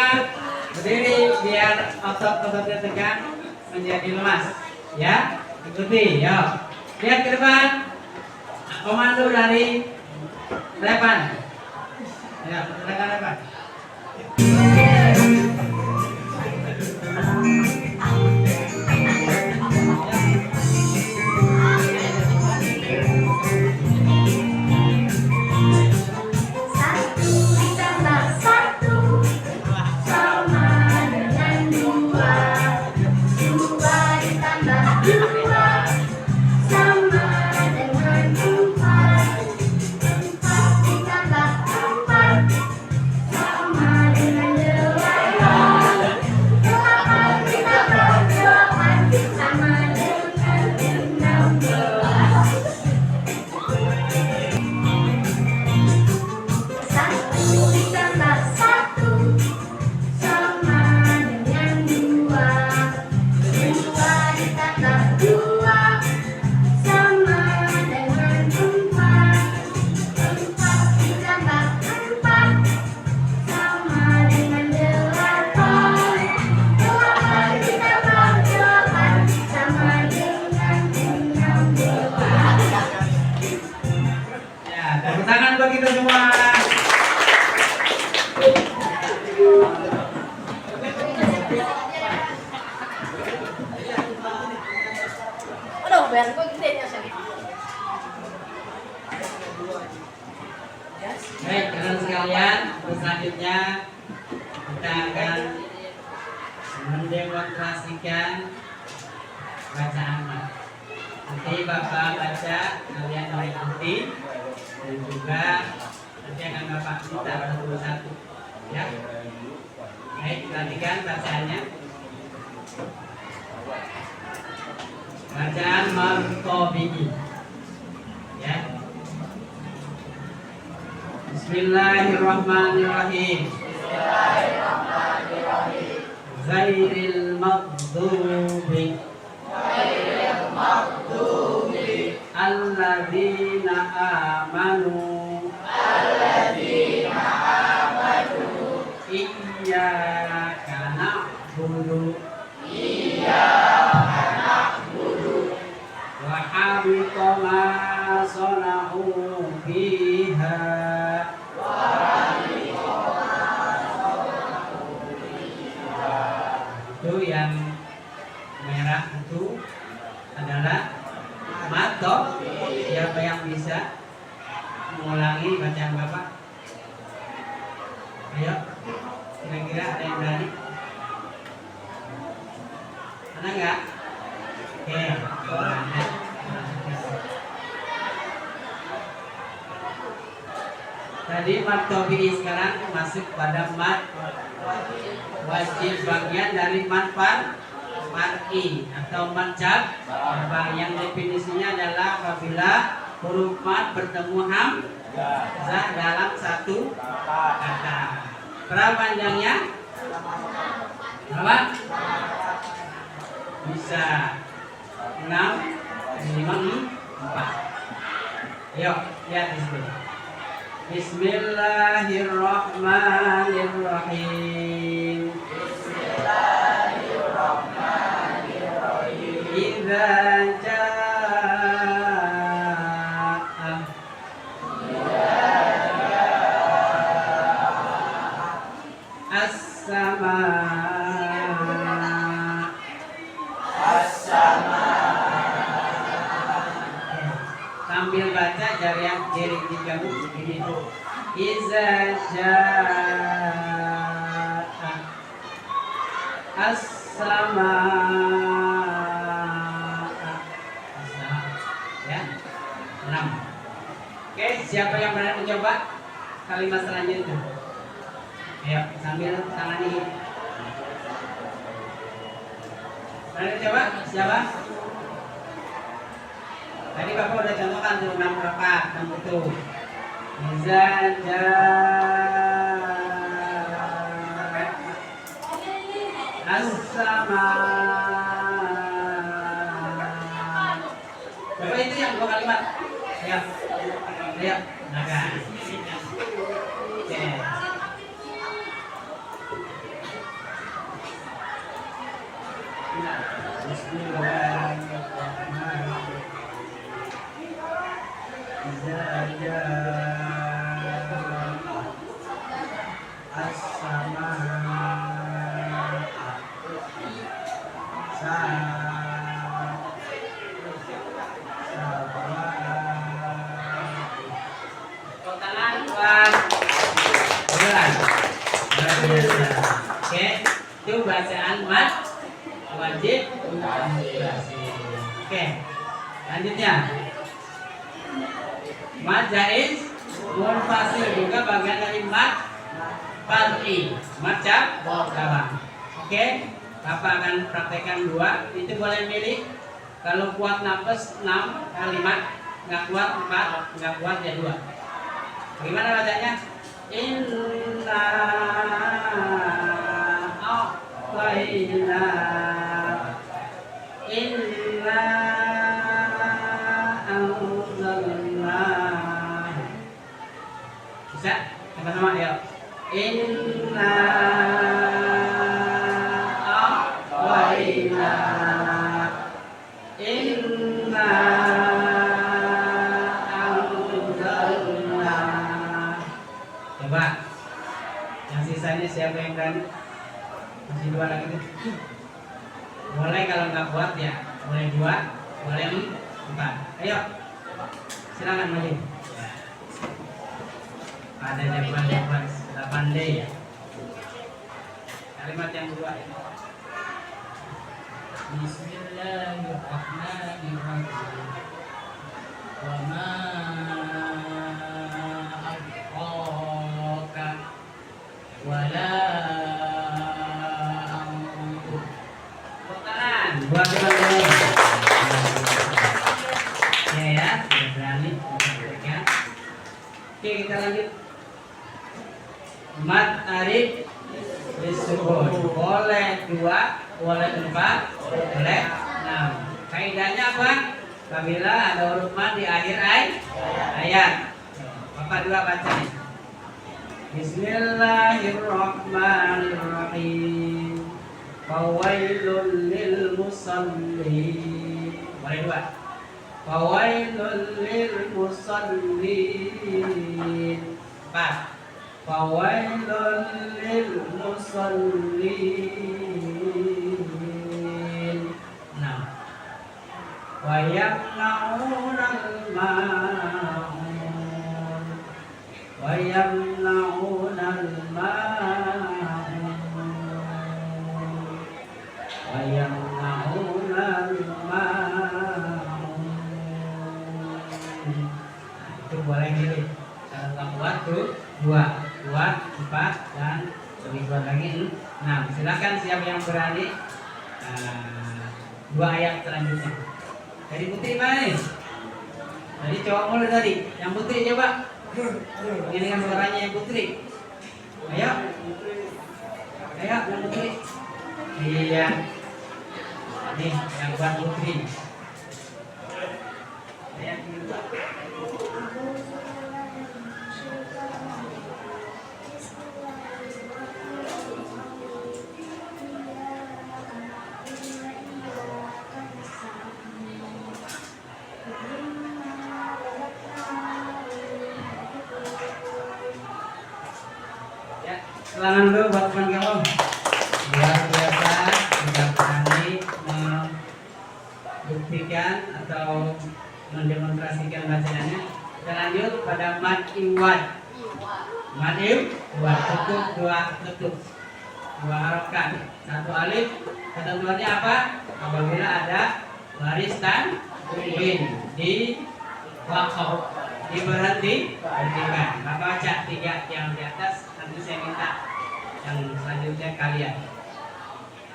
berdiri biar otot-ototnya tegang menjadi lemas. Ya, ikuti. Yuk, lihat ke depan. Komando dari depan. Ya, silakan depan. Tepuk tangan buat kita semua. Aduh, bayar gue gede ya sih. Baik, teman sekalian, selanjutnya kita akan mendemonstrasikan bacaan mat. Nanti Bapak baca, kalian mengikuti, dan juga nanti akan Bapak minta satu-satu. Ya. Baik, perhatikan bacaannya. Bacaan Martobi'i. Ya. Bismillahirrahmanirrahim. Ghairil maghdubi alladzina amanu iyyaka na'budu wa habita ma sana'u fiha. Itu yang merah itu adalah mato. Siapa yang bisa mengulangi bacaan Bapak? Ayo, kira-kira ada yang berani? Ada nggak? Oke, ada. Tadi mat tobi'i, sekarang masuk pada mat wajib, bagian dari mat far'i atau mat jabr, yang definisinya adalah apabila huruf mat bertemu hamzah dalam satu kata. Berapa panjangnya? Berapa? Bisa 6, 5, 4. Ayo, lihat di situ. Bismillahirrahmanirrahim. Idza jaa sambil baca jari yang kiri digabung begini. Iza jaa as-sama. Ya. 6. Oke, siapa yang berani mencoba kalimat selanjutnya? Ayo, sambil tangan ini. Berani coba? Siapa? Tadi Bapak udah contohkan tuh 6 rakaat, 6 itu. Iza jaa as-sama. Bapak itu yang 2 kalimat. Ayo. Ayo, naga. Oke. Oke, itu bacaan mat wajib. Oke, lanjutnya mat jaiz munfasil juga bagian dari mat far'i, mat cabang. Oke, Bapak akan praktekkan 2. Itu boleh milih. Kalau kuat nafas 6 kalimat, nggak kuat 4, nggak kuat ya 2. Bagaimana bacanya? Inna a'tayna inna anzalna. Bisa? Sama-sama ya. Inna a'tayna inna anzalna. Coba yang sisanya siapa yang berani? Masih 2 lagi tuh. Boleh kalau nggak kuat ya, boleh 2, boleh 4. Ayo, silakan maju. Ada jawaban 8D ya. Kalimat yang 2 ini. Bismillahirrahmanirrahim. Wa ma adraka wala amru. Tangan, buat teman-teman. Ya, sudah berani menyampaikan. Oke, kita lanjut. Mat arif disebut boleh 2, boleh 4, boleh 6. Kaidahnya apa? Apabila ada huruf mat di akhir ayat. Bapak 2 baca nih. Bismillahirrahmanirrahim. Fawailul lil musallin. Boleh 2. Fawailul lil musallin. 4. Fawailul lil musallin. 6. Wa yamna'unal ma'un. Wa yamna'unal ma'un. Wa yamna'unal ma'un. Itu boleh milih. Kalau nggak kuat tuh 2, kuat 4, dan lebih kuat lagi 6. Silakan siapa yang berani. 2 ayat selanjutnya. Dari putri mana nih? Tadi cowok mulu tadi. Yang putri coba. Ini kan suaranya yang putri. Ayo. Ayo, yang putri. Iya. Nih, yang buat putri. Ayo, ini. Ya, silakan dulu buat teman kamu. Luar biasa, sudah berani membuktikan atau mendemonstrasikan bacaannya. Kita lanjut pada mad iwad. Mad iwad, tutup dua tutup, dua harokat, satu alif. Ketentuannya apa? Apabila ada baris tanwin di wakaf, diberhentikan. Maka baca tiga yang di atas. Nanti saya minta yang selanjutnya kalian.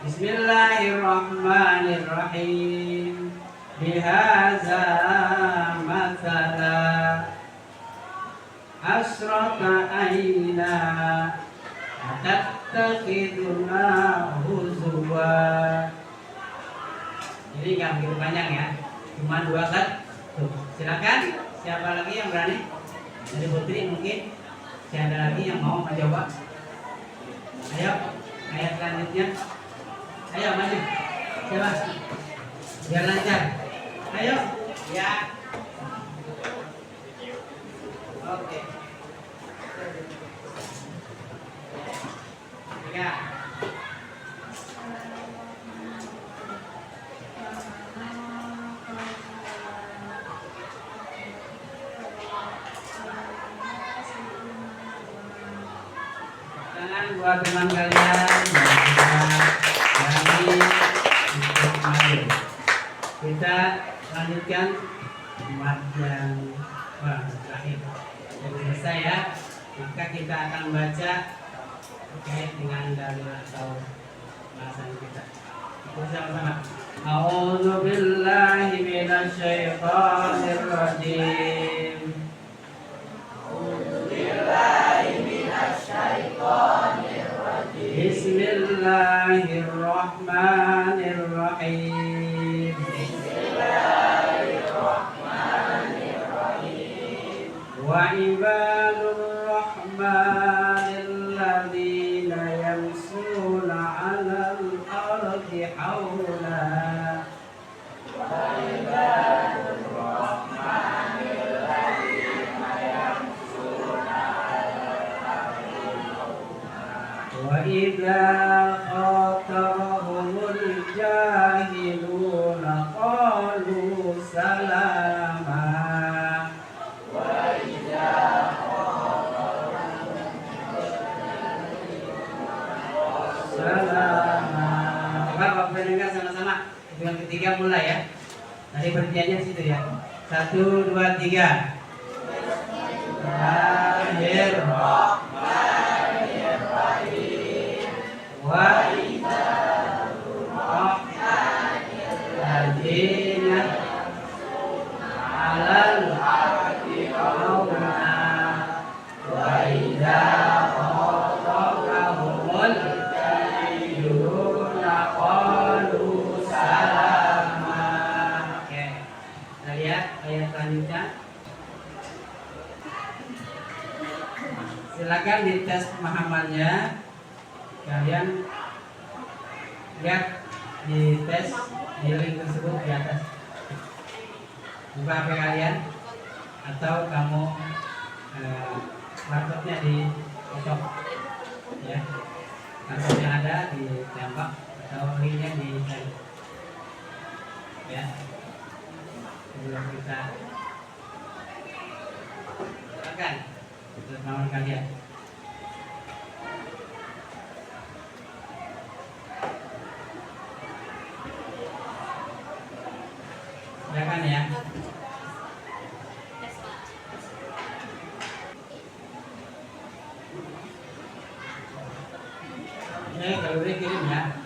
Bismillahirrahmanirrahim. Bihaza mathala asrata aina atattakhiduna huzwa. Jadi nggak begitu panjang ya, cuma dua kan. Tuh, silakan. Siapa lagi yang berani? Dari putri mungkin. Siapa lagi yang mau menjawab? Ayo, ayat selanjutnya. Ayo maju. Siapa? Biar lancar. Ayo. Ya. Oke. Ya. Buat teman kalian yang berani untuk maju. Kita lanjutkan mat yang terakhir. Jadi selesai ya. Maka kita akan baca terkait dengan dalil atau bahasan kita. Bersama-sama. A'udzu billahi minasyaitonir rajim. Bismillahirrahmanirrahim. Wa ibadur rahmanil ladzina yamshuna 'alal ardi hauna. Wa idza khatabahumul jahiluna qalu salama. Salama. Bapak pendengar sama-sama. Yang ketiga mulai ya. Tadi berhentinya situ ya. 1, 2, 3. Bismillahirrahmanirrahim. Wa ladzina alal ardi hauna wa idza khatabahumul jahiluna qalu salama. Oke. Kita lihat ayat selanjutnya. Silakan dites pemahamannya. Kalian lihat di tes di link tersebut di atas. Buka HP kalian atau kamu laptopnya dicocok ya. Laptopnya ada ditembak atau linknya di share ya. Sebelum kita silakan pemahaman kalian. Silakan ya. Ini kalau boleh kirim ya.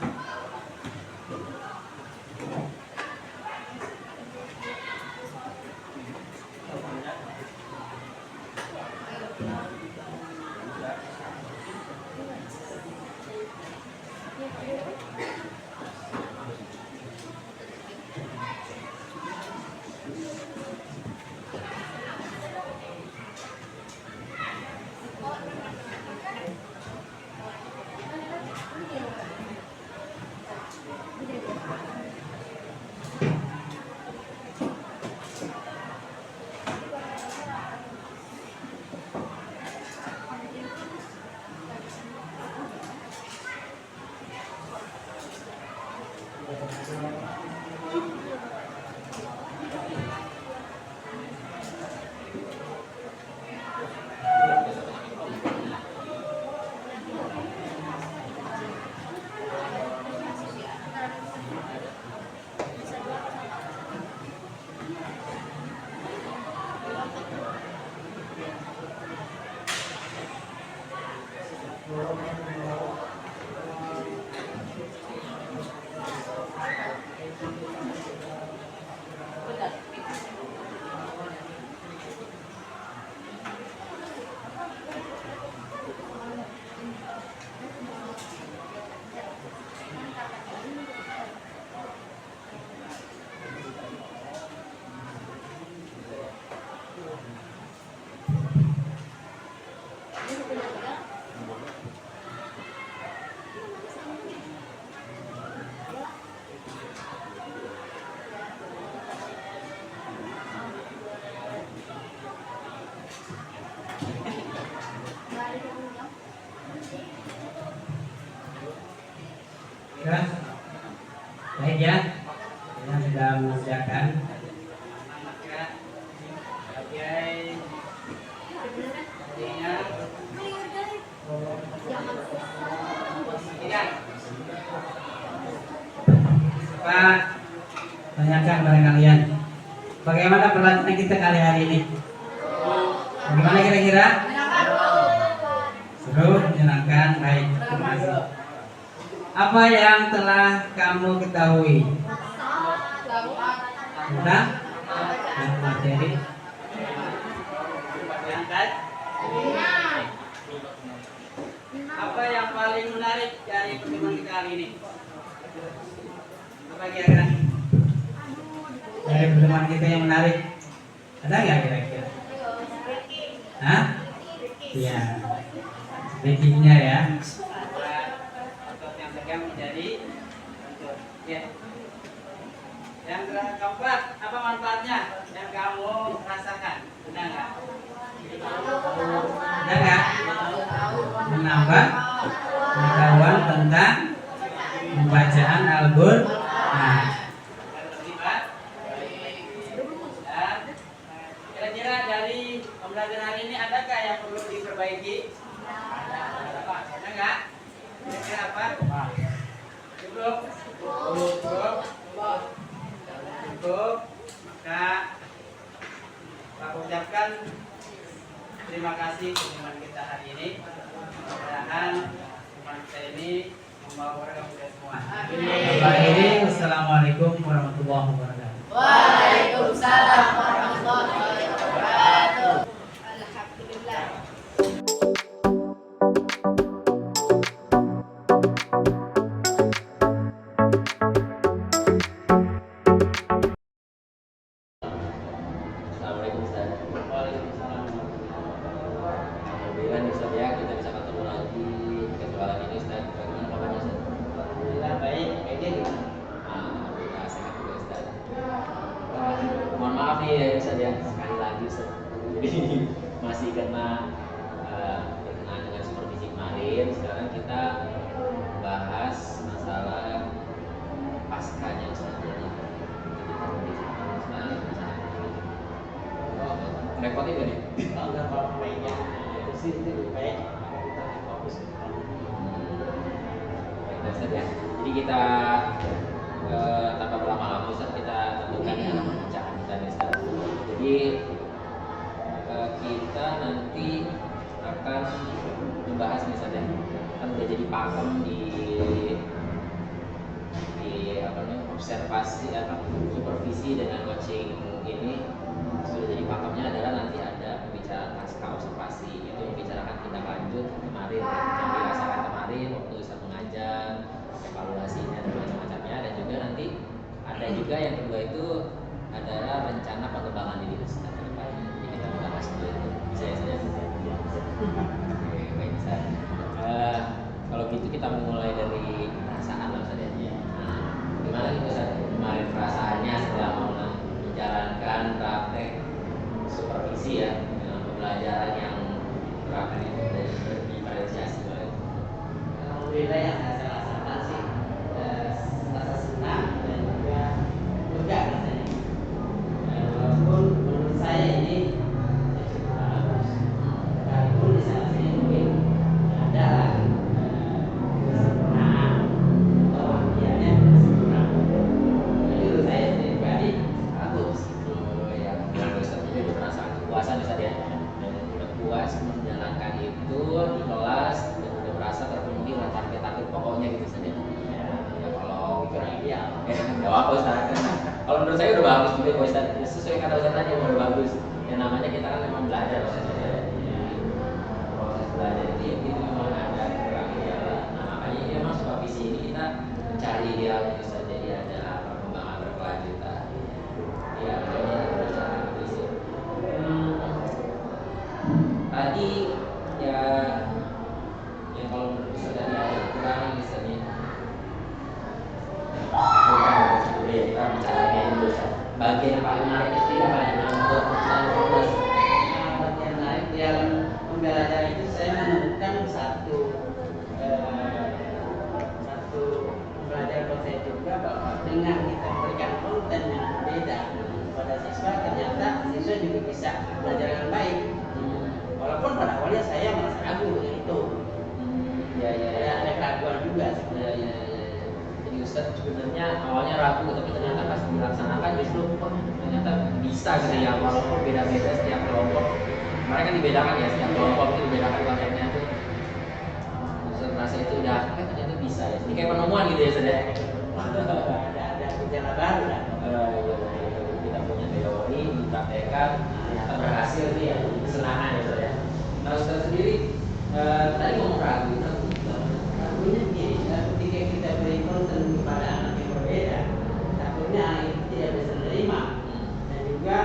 Sudah? Baik ya. Kita sudah mengerjakan. Pak, tanyakan pada kalian, bagaimana perlatihan kita kali hari ini? Bagaimana kira-kira? Seru, menyenangkan, baik. Terima kasih. Apa yang telah kamu ketahui? Tentang materi. Apa yang paling menarik dari pertemuan kita hari ini? Apa kira-kira? Dari pertemuan kita yang menarik, ada nggak kira-kira? Hah? Iya. Backingnya ya. Otot yang tegang menjadi lentur. Ya. Yang keempat, apa manfaatnya yang kamu rasakan? Benar nggak? Ada nggak? Menambah pengetahuan tentang pembacaan Al-Qur'an. Dan kira-kira dari pembelajaran hari ini adakah yang perlu diperbaiki? Ada nggak? Kira-kira apa? Cukup. Cukup. Maka aku ucapkan terima kasih kunjungan kita hari ini. Mudah-mudahan kunjungan kita ini membawa berkah untuk semua. Akhiri, wassalamualaikum warahmatullahi wabarakatuh. Waalaikumsalam warahmatullahi wabarakatuh. Alhamdulillah. Assalamualaikum Ustaz. Alhamdulillah nih Ustaz ya, kita bisa ketemu lagi di kesempatan ini Ustaz. Bagaimana kabarnya Ustaz? Alhamdulillah baik. Ini Alhamdulillah sehat juga Ustaz. Mohon maaf nih ya Ustaz ya, sekali lagi Ustaz. Jadi masih kena berkenaan dengan supervisi kemarin. Sekarang kita bahas masalah paskanya Ustaz. Jadi kita berbicara masalah repotnya gak nih? enggak apa-apa baiknya. Itu sih itu baik. Kita fokus. Baik, Ustaz ya. Jadi kita tanpa berlama-lama Ustaz, kita tentukan ya nama pembicaraan kita nih Ustaz. Jadi kita nanti akan membahas nih Ustaz ya. Kan udah jadi pakem di apa namanya observasi atau supervisi dengan coaching ini sudah jadi pakemnya adalah nanti ada pembicaraan pasca observasi, itu membicarakan tindak lanjut kemarin yang dirasakan kemarin waktu Ustaz mengajar, evaluasinya dan macam-macamnya, dan juga nanti ada juga yang kedua itu adalah rencana pengembangan diri Ustaz ke depan. Jadi kita bahas dulu itu. Bisa ya saya? Oke, baik Ustaz. Kalau gitu kita mulai dari perasaan lah Ustaz ya. Nah, gimana nih Ustaz kemarin perasaannya setelah menjalankan praktek supervisi ya, pembelajaran yang praktek itu dari diferensiasi oleh Alhamdulillah yang saya rasakan sih rasa senang dan juga lega rasanya. Walaupun menurut saya ini cukup bagus. Sekalipun di sana sini mungkin ada lah kesempurnaan atau bagiannya sempurna. Jadi menurut saya sendiri pribadi bagus. ya Ustaz ini udah perasaan kepuasan Ustaz ya, dan udah puas menjalankan itu di kelas dan udah merasa terpenuhi lah target-target pokoknya gitu Ustaz ya. Ya kalau Kurang ideal. nggak apa Ustaz, kalau menurut saya udah bagus juga kok Ustaz, sesuai kata Ustaz tadi udah bagus. Yang namanya kita kan memang belajar Ustaz ya. Proses belajar itu memang ada kurang ideal. Nah makanya ini memang supervisi ini kita mencari idealnya Ustaz, jadi ada perkembangan berkelanjutan. Ya, jadi bicara gitu sih. Tadi ya yang kalau menurut Ustaz tadi ada kurang misalnya. Kita bicaranya dulu Ustaz. Bagian yang paling menarik itu apa yang untuk fokus. Bagian lain dalam pembelajaran itu saya menemukan satu pada siswa, ternyata siswa juga bisa belajar dengan baik. Walaupun pada awalnya saya merasa ragu dengan itu. Ya, Ada keraguan juga ya, sebenarnya. ya, ya. Jadi Ustadz sebenarnya awalnya ragu, tapi ternyata pas dilaksanakan justru kok ternyata bisa gitu ya, walaupun beda-beda setiap kelompok. Mereka kan dibedakan ya, setiap kelompok itu dibedakan konsepnya tuh. Ustadz merasa itu udah ternyata bisa ya. Jadi kayak penemuan gitu ya, Ustadz ya. Ada gejala baru lah. Kita punya teori dipraktekkan ternyata berhasil itu ya, jadi kesenangan ya Ustadz ya. Nah Ustadz sendiri tadi ngomong ragu. Takutnya begini, ketika kita beri konten kepada anak yang berbeda, takutnya anak itu tidak bisa menerima, dan juga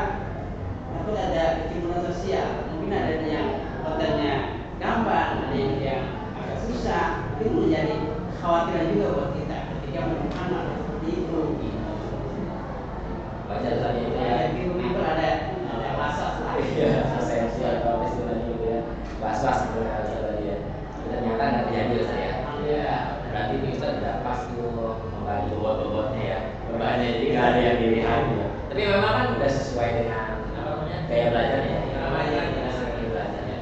takut ada ketimuran sosial. Mungkin ada yang kontennya gampang, ada yang agak susah. Itu menjadi kekhawatiran juga buat kita ketika menemukan hal seperti itu. Wajar saja itu ya. Itu ada masalah lah. Iya, sensi atau istilahnya gitu ya. Was-was gitu ya tadi ya. Ternyata nggak terjadi saya. Ya, berarti itu Ustaz udah pas tuh membagi bobot-bobotnya ya. Bebannya jadi nggak ada yang pilihan ya. Tapi memang kan udah sesuai dengan apa namanya gaya belajarnya ya. Namanya kita sering belajarnya.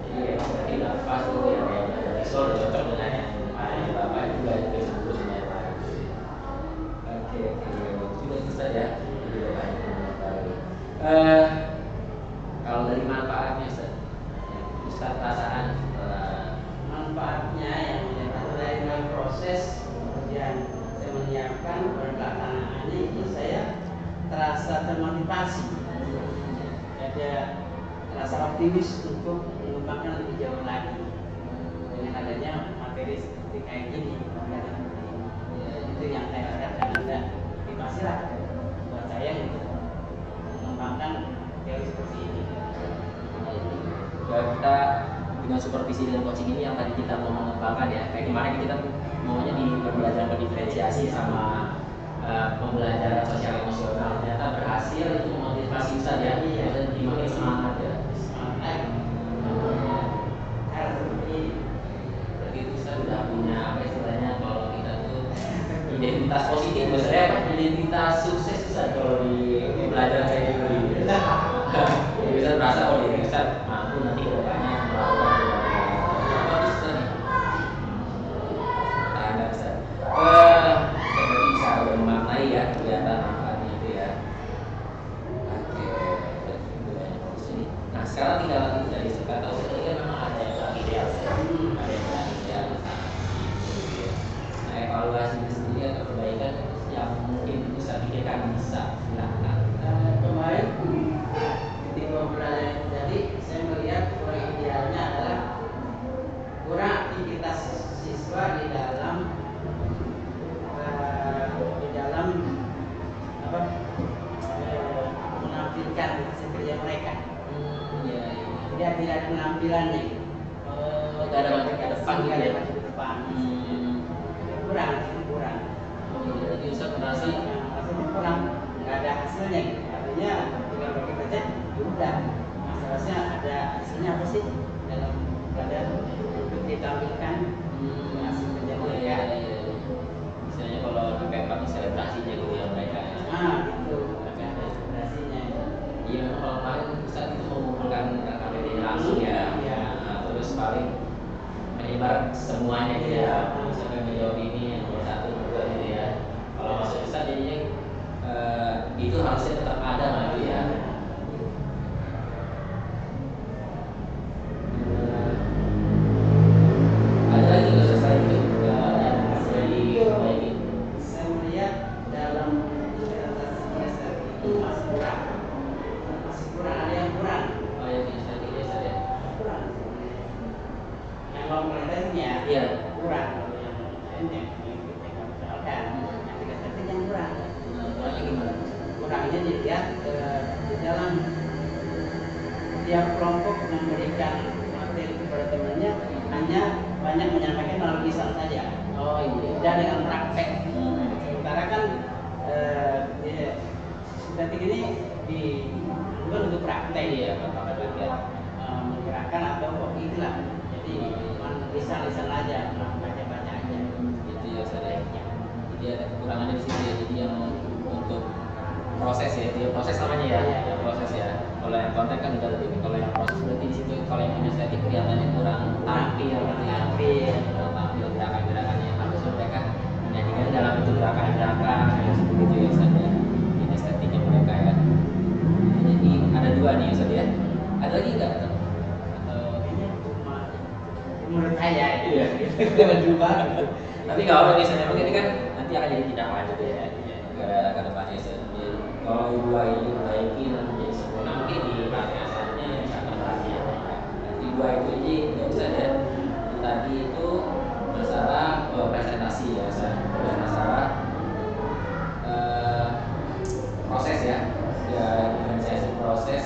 Jadi memang berarti udah pas tuh ya gaya belajar visual udah cocok dengan yang Bapak juga sebelum ternyata. Oke, sudah itu saja. Jadi banyak baru. Kalau dari manfaatnya Ustaz perasaan Manfaatnya yang dari proses kemudian saya menyiapkan perkataannya itu saya terasa termotivasi, ada rasa optimis untuk mengembangkan lebih jauh lagi dengan adanya materi seperti kayak gini. Itu yang saya rasakan, ada motivasi lah buat saya untuk mengembangkan teori seperti ini. ya kita dengan supervisi dan coaching ini yang tadi kita mau mengembangkan ya, kayak gimana kita maunya di pembelajaran berdiferensiasi sama pembelajaran sosial emosional, ternyata berhasil itu memotivasi Ustaz ya, dan makin semangat ya. Berarti itu Ustaz sudah punya apa istilahnya kalau kita tuh identitas positif, maksudnya identitas sukses Ustaz kalau di pembelajaran kayak gitu. Jadi Ustaz merasa oh diri Ustaz mampu nanti ke depannya melakukan bagus Ustaz nih. Ada Ustaz. Saya bisa udah memaknai ya kelihatan manfaatnya itu ya. Oke, itu banyak di sini. Nah sekarang tinggal dari kata Ustaz tadi kan memang ada yang sangat ideal, ada yang sangat ideal. Nah evaluasi itu sendiri atau perbaikan yang mungkin Ustaz pikirkan bisa dilakukan. Kemarin ketika belajar tadi saya melihat kurang idealnya adalah kurang aktivitas siswa di dalam menampilkan hasil kerja mereka. Tidak ada penampilannya. Tidak ada maju ke depan gitu ya. Maju ke depan. Kurang. Jadi Ustaz merasa Maksudnya kurang, nggak ada hasilnya gitu. Artinya tinggal bagi kerja, udah. Masalahnya ada hasilnya apa sih dalam keadaan untuk ditampilkan hasil kerja mereka. Misalnya kalau di Pemkab selebrasinya gitu ya mereka. Gitu. Ada selebrasinya. Iya memang kalau kemarin Ustaz itu mengumpulkan KKPD langsung ya. Nah, terus paling menyebar semuanya gitu ya. Sampai menjawab ini yang nomor 1, nomor 2 gitu ya. Kalau masuk Ustaz jadinya itu harusnya tetap ada maju ya. Ada lagi nggak Ustaz selain itu yang masih diperbaiki? Saya melihat dalam semester itu masih kurang. Ada yang kurang. Oh ya Ustaz ini Ustaz ya. Kurang. Yang kompletennya Iya. kurang. Yang lainnya kita misalkan yang kita seperti yang kurang. Kurangnya gimana? Kurangnya dilihat di dalam tiap kelompok memberikan materi kepada temannya hanya banyak menyampaikan melalui lisan saja. Oh iya. Tidak dengan praktek. Sementara kan sintetik ini bukan untuk praktek ya, apakah juga menggerakkan atau itulah. Jadi lisan aja, baca aja. Gitu ya Ustaz ya. Jadi ada kekurangannya di situ ya. Jadi yang untuk proses ya, itu proses namanya ya, ya proses ya. Kalau yang konten kan udah lebih, kalau yang proses berarti di situ kalau yang kinestetik kelihatannya kurang tampil gitu ya, kurang tampil gerakan-gerakan yang harus mereka menyajikan dalam bentuk gerakan-gerakan yang seperti itu ya saja kinestetiknya mereka ya. Jadi ada dua nih ya saja. Ada lagi nggak? Atau Menurut saya iya, jangan juga. Tapi kalau apa misalnya mungkin ini kan nanti akan jadi tindak lanjut ya, ke depannya. Jadi kalau dua ini diperbaiki nanti jadi sempurna mungkin di latihan asalnya bisa lagi ya. Nanti dua itu ini nggak usah ya. Tadi itu masalah presentasi ya, dan masalah proses ya, diferensiasi proses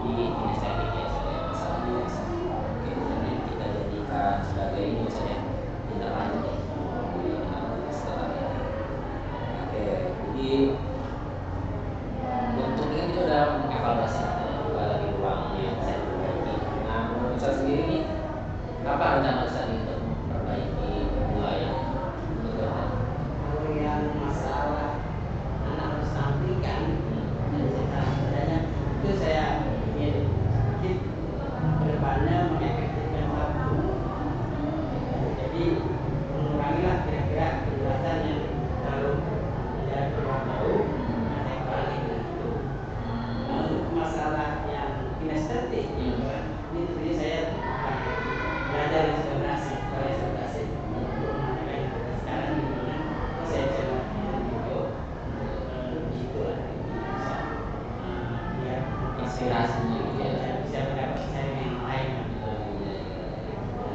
di kinestetik ya, masalah biasa. Oke, nanti kita jadikan sebagai ini saja tindak lanjut ya. Setelah ini. Oke, jadi untuk ini kita udah mengevaluasi juga lagi ruangnya yang bisa diperbaiki. Nah, menurut Ustaz sendiri nih, apa rencana Ustaz untuk memperbaiki dua yang berbeda? kalau yang masalah anak harus tampilkan dan secara sebenarnya itu saya ingin sedikit kedepannya mengefektifkan waktu. Jadi mengurangilah kira-kira kegiatan yang terlalu menjadi waktu, saya kurangi dengan itu. Nah, untuk masalah yang kinestetik, ini sebenarnya saya belajar inspirasi, untuk mengenai yang ada sekarang di mana saya bisa melakukan video di situ lah bisa biar Inspirasinya gitu ya. saya bisa mendapat sharing yang lain.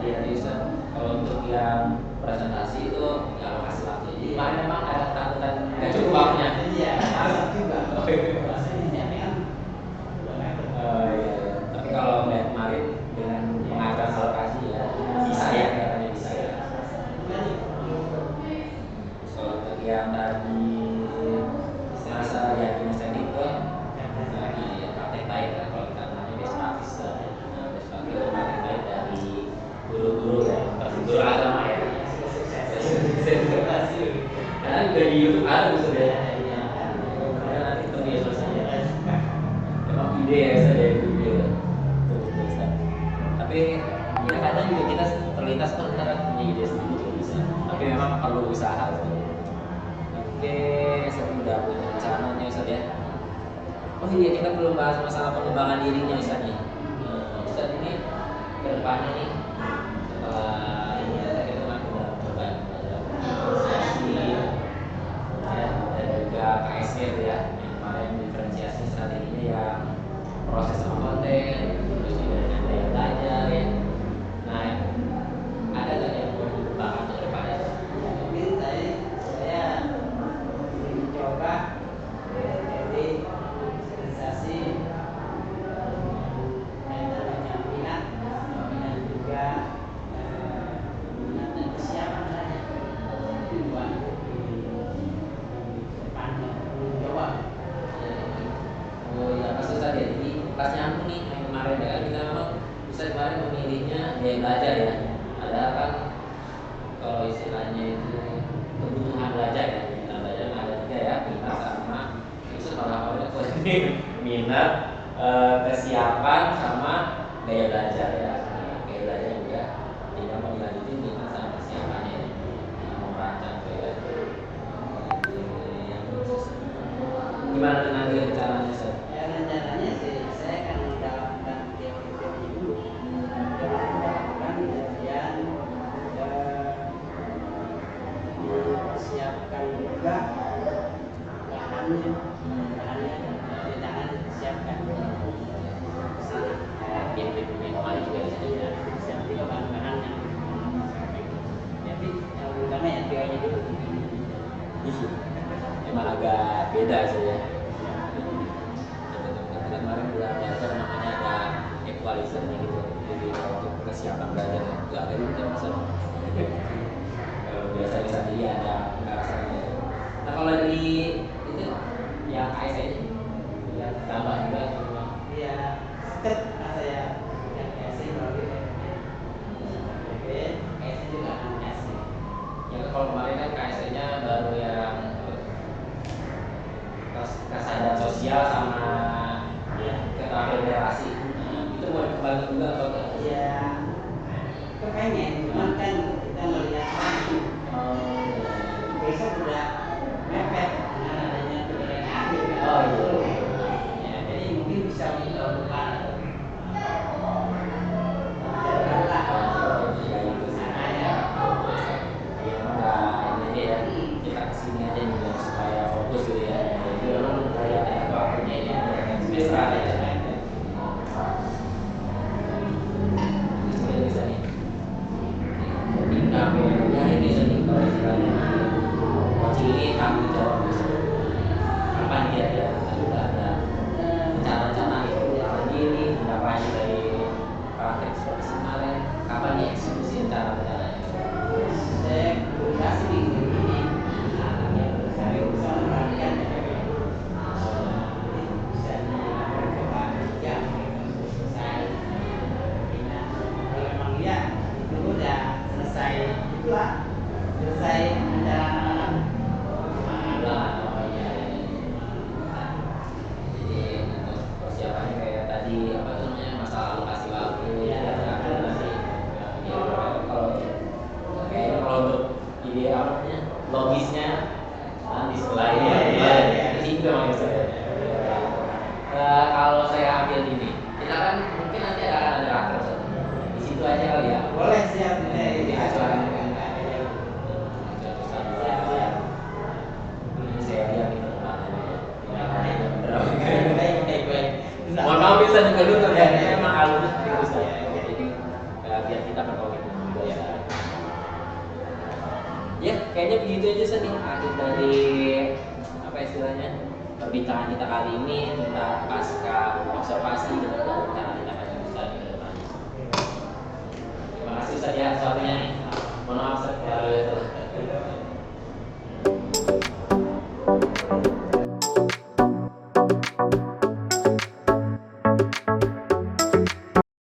Iya, Ustaz. Kalau untuk yang presentasi itu ya kasih waktu. Jadi kemarin memang ada ketakutan nggak cukup waktunya. Iya, masak juga. Oh, iya. Rasanya ini kan udah mepet. Iya. Tapi kalau melihat kemarin dengan mengatur alokasi ya bisa ya, katanya bisa ya. Kalau untuk yang tadi masa ya kinestetik itu lagi praktek baik ya, kalau kita namanya best practice lah. Nah, best practice itu praktek baik dari guru-guru ya, guru agama ya. Karena juga di YouTube ada sudah. Nanti ketemu ya selesai. Emang ide ya saya ide. Terus. Tapi ya kadang juga kita terlintas tuh kita punya ide sendiri juga bisa. Tapi memang perlu usaha. Oke, saya udah punya rencananya Ustaz ya. Oh iya, kita belum bahas masalah pengembangan dirinya Ustaz nih. Ustaz ini ke depannya nih setelah ini kita kan udah coba diferensiasi ya, dan juga KSG ya, yang kemarin diferensiasi strateginya yang proses sama konten, terus juga dengan daya belajar ya. Nah, ada nggak yang mau dikembangkan ke depannya? Mungkin saya mencoba jadi sosialisasi kaitan dengan minat dan juga minat dan kesiapan saya buat di depannya mencoba. Oh ya, pasti tadi ya. Jadi pas nyambung nih yang kemarin ya, kita memang bisa kemarin memilihnya gaya belajar ya. Ada kan kalau istilahnya itu kebutuhan belajar ya, kita belajar ada tiga ya, minat sama itu kalau minat, kesiapan sama gaya belajar ya. Nah, gaya belajar juga tidak mau dilanjutin minat sama kesiapannya ya. Nah, mau merancang gaya yang gimana dengan rencananya Ustaz? Ya rencananya sih saya akan mendapatkan teori-teori dulu, melakukan kajian, siapkan juga bahannya, di tangan siapkan sana. Yang lain juga di sini ya. Siap juga bahan-bahan yang jadi yang utama ya teorinya dulu. Iya. Emang agak beda sih ya. Kita kemarin udah belajar namanya ada equalizer gitu. Jadi untuk kesiapan belajar itu agak ribet masa. Kalau biasanya sendiri ada pengarasannya. Nah kalau dari itu yang AS ini yang tambah juga Dia step saya yang kasih melalui oke, kasih juga akan kasih. yang kalau kemarin kan KSC-nya baru yang kesadaran sosial sama keterampilan literasi. Itu mau dikembangkan juga atau enggak? Ya kepengen, cuman kan kita melihat lagi besok udah mepet dengan adanya pilihan akhir kan? Oh iya. Ya, jadi mungkin bisa untuk tahun depan atau jalanlah ke sana ya. Ya enggak ini ya kita kesini aja juga supaya fokus gitu ya. Jadi memang kayak ada waktunya ini semester ada ya. Sebenarnya bisa nih. Pindah ya ini bisa nih kalau istilahnya coaching ini tanggung jawab bisa. Kapan kira-kira sudah ada rencana-rencana itu lagi ini mendapatkan dari praktek seperti kemarin kapan nih eksekusi rencana-rencananya? Saya kasih di ini anaknya saya bisa memperhatikan bisa beberapa jam selesai. Nah, kalau memang dia itu udah selesai itulah selesai acara anak-anak. Oh iya. Jadi untuk persiapannya kayak tadi apa tuh namanya masalah alokasi waktu ya nanti ya kalau untuk ide apa namanya logisnya nanti setelah ini di sini juga mau bisa. Kalau saya ambil ini kita kan mungkin nanti akan ada raker di situ aja kali ya. Boleh siap Di acara saya lihat itu mohon maaf bisa juga dulu ya ini memang alurnya seperti itu saja jadi biar kita berkomitmen juga ya ya kayaknya begitu aja sih nih akhir dari apa istilahnya perbincangan kita kali ini tentang pasca observasi dan rencana